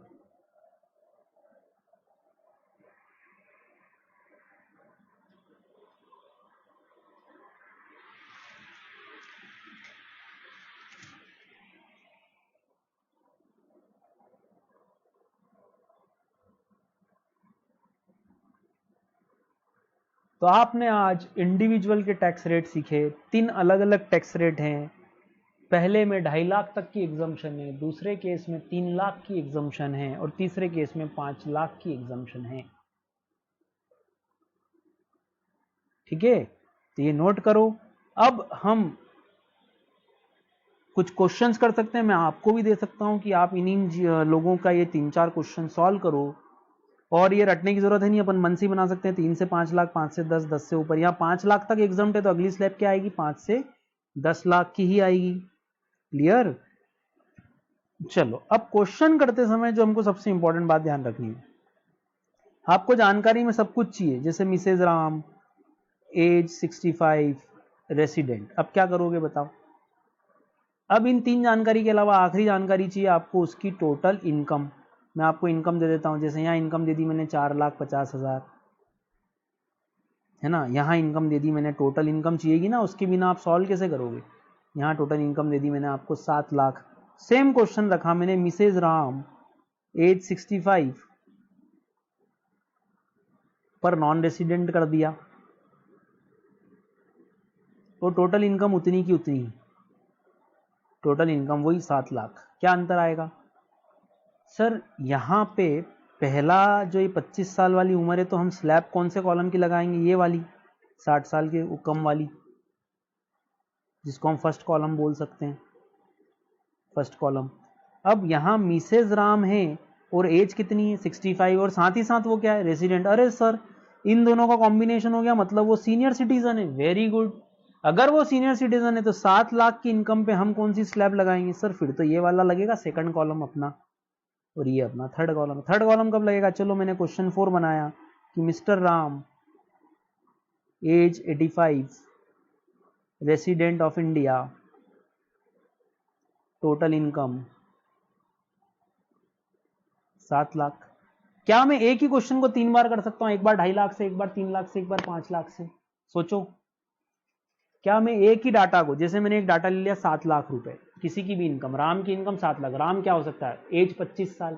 Speaker 1: तो आपने आज इंडिविजुअल के टैक्स रेट सीखे। 3 अलग अलग टैक्स रेट हैं। पहले में 2.5 लाख तक की एग्जम्पशन है, दूसरे केस में 3 लाख की एग्जम्पशन है, और तीसरे केस में 5 लाख की एग्जम्पशन है। ठीक है, तो ये नोट करो। अब हम कुछ क्वेश्चंस कर सकते हैं, मैं आपको भी दे सकता हूं कि आप इन्हीं लोगों का ये 3-4 क्वेश्चन सॉल्व करो, और ये रटने की जरूरत है नहीं, अपन मन से बना सकते हैं। 3 से 5 लाख, 5 से 10, 10 से ऊपर। यहाँ 5 लाख तक एग्जाम्प्ट है तो अगली स्लैब क्या आएगी, 5 से 10 लाख की ही आएगी। क्लियर? चलो, अब क्वेश्चन करते समय जो हमको सबसे इंपॉर्टेंट बात ध्यान रखनी है, आपको जानकारी में सब कुछ चाहिए, जैसे मिसेज राम, एज 65, रेसिडेंट। अब क्या करोगे बताओ? अब इन 3 जानकारी के अलावा आखिरी जानकारी चाहिए आपको, उसकी टोटल इनकम। मैं आपको इनकम दे देता हूं, जैसे यहाँ इनकम दे दी मैंने 4,50,000, है ना। यहाँ इनकम दे दी मैंने, टोटल इनकम चाहिएगी ना, उसके बिना आप सॉल्व कैसे करोगे? यहाँ टोटल इनकम दे दी मैंने आपको 7 लाख। सेम क्वेश्चन रखा मैंने, मिसेज राम, एज 65, पर नॉन रेसिडेंट कर दिया, तो टोटल इनकम उतनी की उतनी, टोटल इनकम वही 7 लाख। क्या अंतर आएगा सर? यहाँ पे पहला जो ये 25 साल वाली उम्र है, तो हम स्लैब कौन से कॉलम की लगाएंगे? ये वाली 60 साल के कम वाली, जिसको हम फर्स्ट कॉलम बोल सकते हैं, फर्स्ट कॉलम। अब यहाँ मिसेज राम है और एज कितनी है, 65, और साथ ही साथ वो क्या है, रेसिडेंट। अरे सर, इन दोनों का कॉम्बिनेशन हो गया, मतलब वो सीनियर सिटीजन है। Very good. अगर वो सीनियर सिटीजन है तो 7 लाख की इनकम पे हम कौन सी स्लैब लगाएंगे सर? फिर तो ये वाला लगेगा, सेकंड कॉलम अपना, और ये अपना थर्ड कॉलम। थर्ड कॉलम कब लगेगा? चलो, मैंने क्वेश्चन 4 बनाया कि mister Ram, age 85, resident of India, total income 7 lakh. क्या मैं एक ही क्वेश्चन को 3 बार कर सकता हूं? एक बार 2.5 लाख से, एक बार 3 लाख से, एक बार 5 लाख से? सोचो, क्या मैं एक ही डाटा को, जैसे मैंने एक डाटा ले लिया 7 लाख रुपए, किसी की भी इनकम, राम की इनकम 7 लाख, राम क्या हो सकता है, एज 25 साल,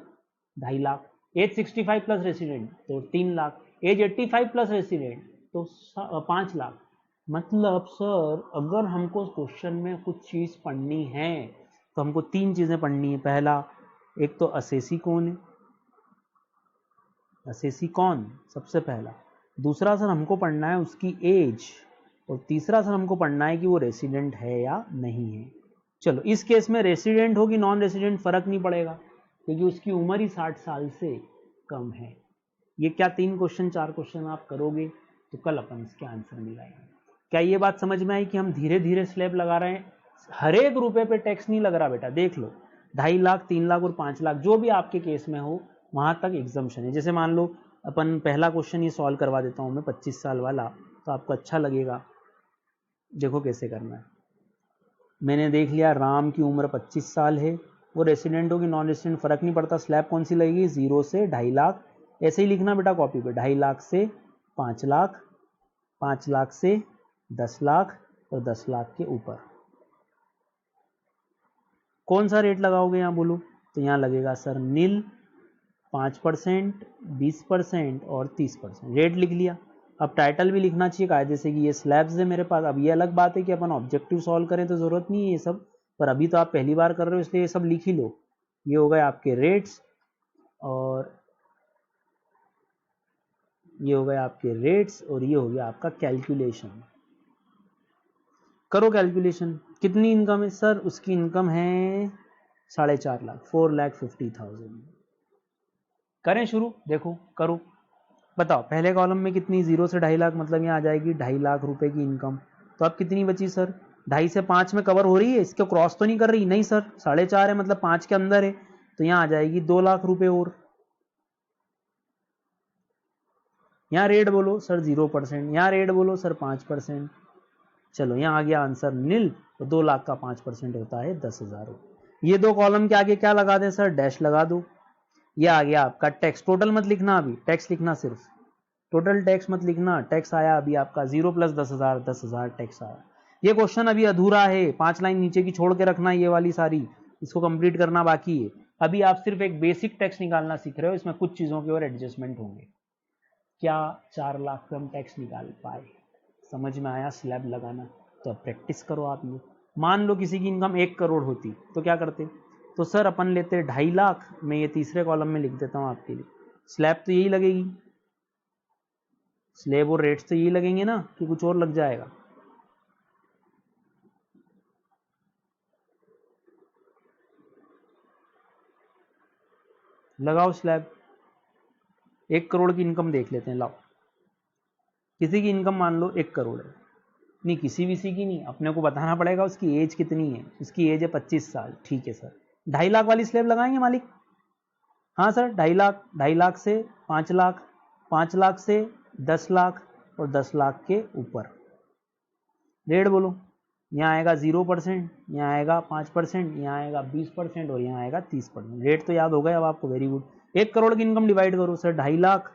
Speaker 1: 2.5 लाख, एज 65 प्लस रेसिडेंट तो 3 लाख, एज 85 प्लस रेसिडेंट तो 5 लाख। मतलब सर अगर हमको क्वेश्चन में कुछ चीज़ पढ़नी है तो हमको 3 चीज़ें पढ़नी है। पहला, एक तो असेसी कौन है, असेसी कौन सबसे पहला। दूसरा सर हमको पढ़ना है उसकी एज, और तीसरा सर हमको पढ़ना है कि वो रेसिडेंट है या नहीं है। चलो इस केस में रेसिडेंट हो कि नॉन रेसिडेंट फर्क नहीं पड़ेगा क्योंकि उसकी उम्र ही 60 साल से कम है। ये क्या 3 क्वेश्चन 4 क्वेश्चन आप करोगे तो कल अपन इसके आंसर मिलाएंगे। क्या ये बात समझ में आई कि हम धीरे धीरे स्लैब लगा रहे हैं, हर एक रुपए पे टैक्स नहीं लग रहा बेटा। देख लो 2.5 लाख 3 लाख और 5 लाख जो भी आपके केस में हो वहां तक एग्जम्पशन है। जैसे मान लो अपन पहला क्वेश्चन ये सॉल्व करवा देता हूं मैं 25 साल वाला, तो आपको अच्छा लगेगा। देखो कैसे करना है। मैंने देख लिया राम की उम्र 25 साल है, वो रेसिडेंट हो कि नॉन रेसिडेंट फर्क नहीं पड़ता। स्लैब कौन सी लगेगी, 0 से 2.5 लाख, ऐसे ही लिखना बेटा कॉपी पे, 2.5 लाख से 5 लाख, 5 लाख से 10 लाख और 10 लाख के ऊपर। कौन सा रेट लगाओगे यहाँ बोलो, तो यहाँ लगेगा सर नील, 5%, 20% और 30%। रेट लिख लिया। अब टाइटल भी लिखना चाहिए कायदे से कि ये स्लैब्स है मेरे पास। अब ये अलग बात है कि अपन ऑब्जेक्टिव सॉल्व करें तो जरूरत नहीं है ये सब, पर अभी तो आप पहली बार कर रहे हो इसलिए ये सब लिख ही लो। ये हो गए आपके रेट्स, और ये हो गए आपके रेट्स, और ये हो गया आपका कैलकुलेशन। करो कैलकुलेशन। कितनी इनकम है सर, उसकी इनकम है 4.5 लाख, 4,50,000। करें शुरू, देखो करो, बताओ पहले कॉलम में कितनी, 0 से 2.5 लाख, मतलब यहाँ आ जाएगी 2.5 लाख रुपए की इनकम। तो अब कितनी बची सर, 2.5 से 5 में कवर हो रही है, इसको क्रॉस तो नहीं कर रही, नहीं सर 4.5 है मतलब 5 के अंदर है, तो यहाँ आ जाएगी 2 लाख रुपए। और यहाँ रेट बोलो सर 0%, यहाँ रेट बोलो सर 5%। चलो यहाँ आ गया आंसर नील, तो 2 लाख का 5% होता है 10,000। ये दो कॉलम के आगे क्या लगा दें सर, डैश लगा दो। ये आ गया आपका टैक्स। टोटल मत लिखना, अभी टैक्स लिखना सिर्फ, टोटल टैक्स मत लिखना। टैक्स आया अभी आपका 0 प्लस 10,000, 10,000 टैक्स आया। ये क्वेश्चन अभी अधूरा है, 5 लाइन नीचे की छोड़ के रखना, ये वाली सारी इसको कंप्लीट करना बाकी है। अभी आप सिर्फ एक बेसिक टैक्स निकालना सीख रहे हो, इसमें कुछ चीजों के और एडजस्टमेंट होंगे। क्या 4 लाख पे हम टैक्स निकाल पाए, समझ में आया स्लैब लगाना, तो अब प्रैक्टिस करो आप ये। मान लो किसी की इनकम 1 करोड़ होती तो क्या करते, तो सर अपन लेते 2.5 लाख, मैं ये तीसरे कॉलम में लिख देता हूँ आपके लिए। स्लैब तो यही लगेगी, स्लैब और रेट्स तो यही लगेंगे ना, कि कुछ और लग जाएगा। लगाओ स्लैब। 1 करोड़ की इनकम देख लेते हैं, लाओ। किसी की इनकम मान लो 1 करोड़ है, नहीं किसी की नहीं, अपने को बताना पड़ेगा उसकी एज कितनी है। उसकी एज है 25 साल, ठीक है सर। 2.5 लाख वाली स्लैब लगाएंगे मालिक, हाँ सर 2.5 लाख, 2.5 लाख से 5 लाख, 5 लाख से 10 लाख और 10 लाख के ऊपर। रेट बोलो, यहाँ आएगा 0%, यहाँ आएगा 5%, यहाँ आएगा 20% और यहाँ आएगा 30%। रेट तो याद हो गया अब आपको, वेरी गुड। 1 करोड़ की इनकम डिवाइड करो सर 2.5 लाख,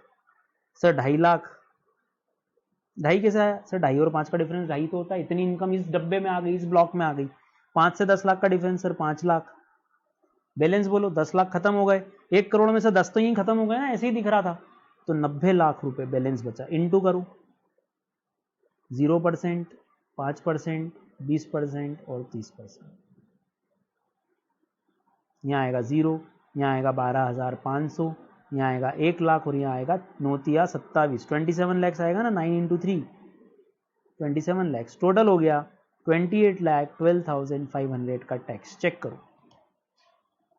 Speaker 1: सर 2.5 लाख, 2.5 कैसे आया सर, 2.5 और 5 का डिफरेंस 2.5 तो होता है। इतनी इनकम इस डब्बे में आ गई, इस ब्लॉक में आ गई। 5 से 10 लाख का डिफरेंस सर 5 लाख। बैलेंस बोलो, 10 लाख खत्म हो गए, 1 करोड़ में से 10 तो यही खत्म हो गए ना, ऐसे ही दिख रहा था। तो 90 लाख रुपए बैलेंस बचा। इनटू करो, 0%, 5%, 20% और 30%। यहाँ आएगा 0, यहाँ आएगा 12,500, यहाँ आएगा 1 लाख और यहाँ आएगा 9×27, 27 लैक्स आएगा ना, 9 × 3 27 लैक्स टोटल हो गया। 28,12,500 का टैक्स। चेक करो,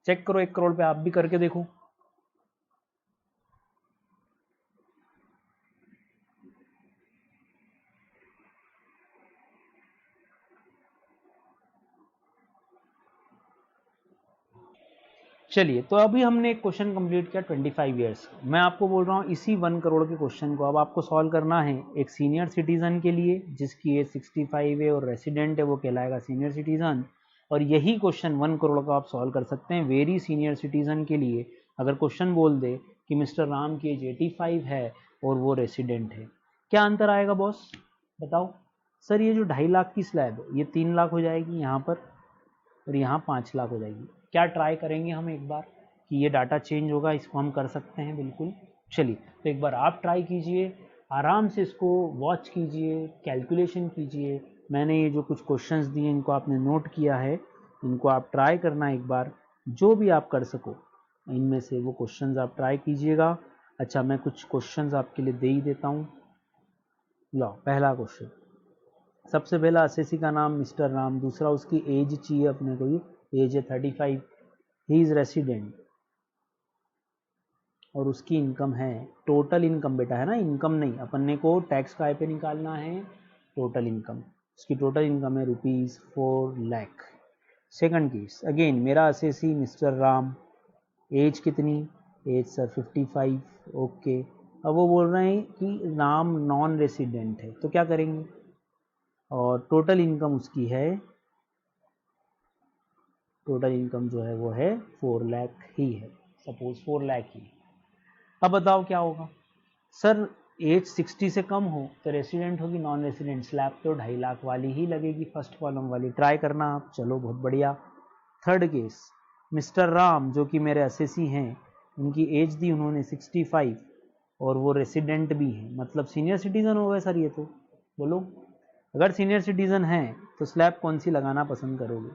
Speaker 1: चेक करो 1 करोड़ पे आप भी करके देखो। चलिए, तो अभी हमने एक क्वेश्चन कंप्लीट किया 25 ईयर्स। मैं आपको बोल रहा हूँ इसी 1 करोड़ के क्वेश्चन को अब आपको सॉल्व करना है एक सीनियर सिटीजन के लिए, जिसकी एज 65 है और रेसिडेंट है, वो कहलाएगा सीनियर सिटीजन। और यही क्वेश्चन 1 करोड़ का आप सॉल्व कर सकते हैं वेरी सीनियर सिटीजन के लिए। अगर क्वेश्चन बोल दे कि मिस्टर राम की एज 85 है और वो रेसिडेंट है, क्या अंतर आएगा बॉस, बताओ। सर ये जो 2.5 लाख की स्लैब है ये 3 लाख हो जाएगी यहाँ पर, और यहाँ 5 लाख हो जाएगी। क्या ट्राई करेंगे हम एक बार कि ये डाटा चेंज होगा, इसको हम कर सकते हैं बिल्कुल। चलिए तो एक बार आप ट्राई कीजिए, आराम से इसको वॉच कीजिए, कैलकुलेशन कीजिए। मैंने ये जो कुछ क्वेश्चंस दिए इनको आपने नोट किया है, इनको आप ट्राई करना एक बार, जो भी आप कर सको इनमें से वो क्वेश्चंस आप ट्राई कीजिएगा। अच्छा, मैं कुछ क्वेश्चंस आपके लिए दे ही देता हूँ। लो, पहला क्वेश्चन, सबसे पहला एसएससी का नाम मिस्टर राम, दूसरा उसकी एज चाहिए अपने को, एज है 35, ही इज रेसिडेंट, और उसकी इनकम है, टोटल इनकम बेटा है ना, इनकम नहीं, अपन ने को टैक्स काय पे निकालना है, टोटल इनकम। उसकी टोटल इनकम है ₹4 लाख। सेकंड केस, अगेन मेरा एसएससी मिस्टर राम, एज कितनी, एज सर 55, ओके। अब वो बोल रहे हैं कि राम नॉन रेसिडेंट है, तो क्या करेंगे, और टोटल इनकम उसकी है, टोटल इनकम जो है वो है 4 लाख ही है, सपोज 4 लाख ही। अब बताओ क्या होगा सर, एज 60 से कम हो तो रेसिडेंट होगी, नॉन रेसिडेंट स्लैब तो 2.5 लाख वाली ही लगेगी, फर्स्ट कॉलम वाली। ट्राई करना आप, चलो बहुत बढ़िया। थर्ड केस, मिस्टर राम जो कि मेरे एसएससी हैं, उनकी एज दी उन्होंने 65 और वो रेसिडेंट भी हैं, मतलब सीनियर सिटीजन हो गए सर ये तो। बोलो, अगर सीनियर सिटीजन हैं तो स्लैब कौन सी लगाना पसंद करोगे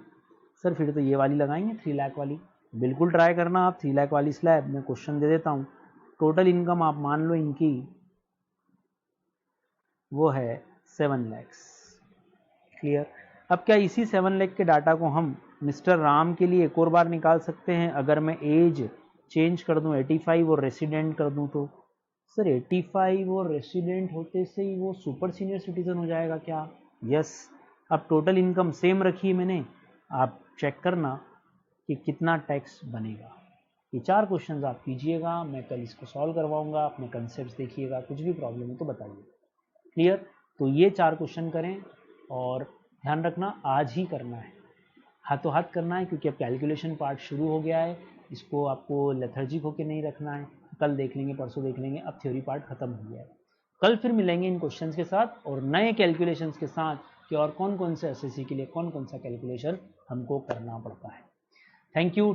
Speaker 1: सर? फिर तो ये वाली लगाएंगे, 3 लाख वाली। बिल्कुल ट्राई करना आप 3 लाख वाली स्लैब। मैं क्वेश्चन दे देता हूँ, टोटल इनकम आप मान लो इनकी वो है 7 लैक्स। क्लियर? अब क्या इसी 7 लाख के डाटा को हम मिस्टर राम के लिए एक और बार निकाल सकते हैं? अगर मैं एज चेंज कर दूं 85 और रेसिडेंट कर दूं तो सर 85 और रेसिडेंट होते से ही वो सुपर सीनियर सिटीजन हो जाएगा क्या? यस। अब टोटल इनकम सेम रखी है मैंने, आप चेक करना कि कितना टैक्स बनेगा। ये 4 क्वेश्चंस आप कीजिएगा, मैं कल इसको सॉल्व करवाऊंगा, अपने कंसेप्ट देखिएगा, कुछ भी प्रॉब्लम है तो बताइए। क्लियर? तो ये 4 क्वेश्चन करें, और ध्यान रखना आज ही करना है, हाथों हाथ करना है, क्योंकि अब कैलकुलेशन पार्ट शुरू हो गया है, इसको आपको लेथर्जिक होकर नहीं रखना है। कल देख लेंगे, परसों देख लेंगे, अब थ्योरी पार्ट खत्म हो गया है। कल फिर मिलेंगे इन क्वेश्चंस के साथ और नए कैलकुलेशंस के साथ कि और कौन कौन से एसएससी के लिए कौन कौन सा कैलकुलेशन हमको करना पड़ता है। Thank you.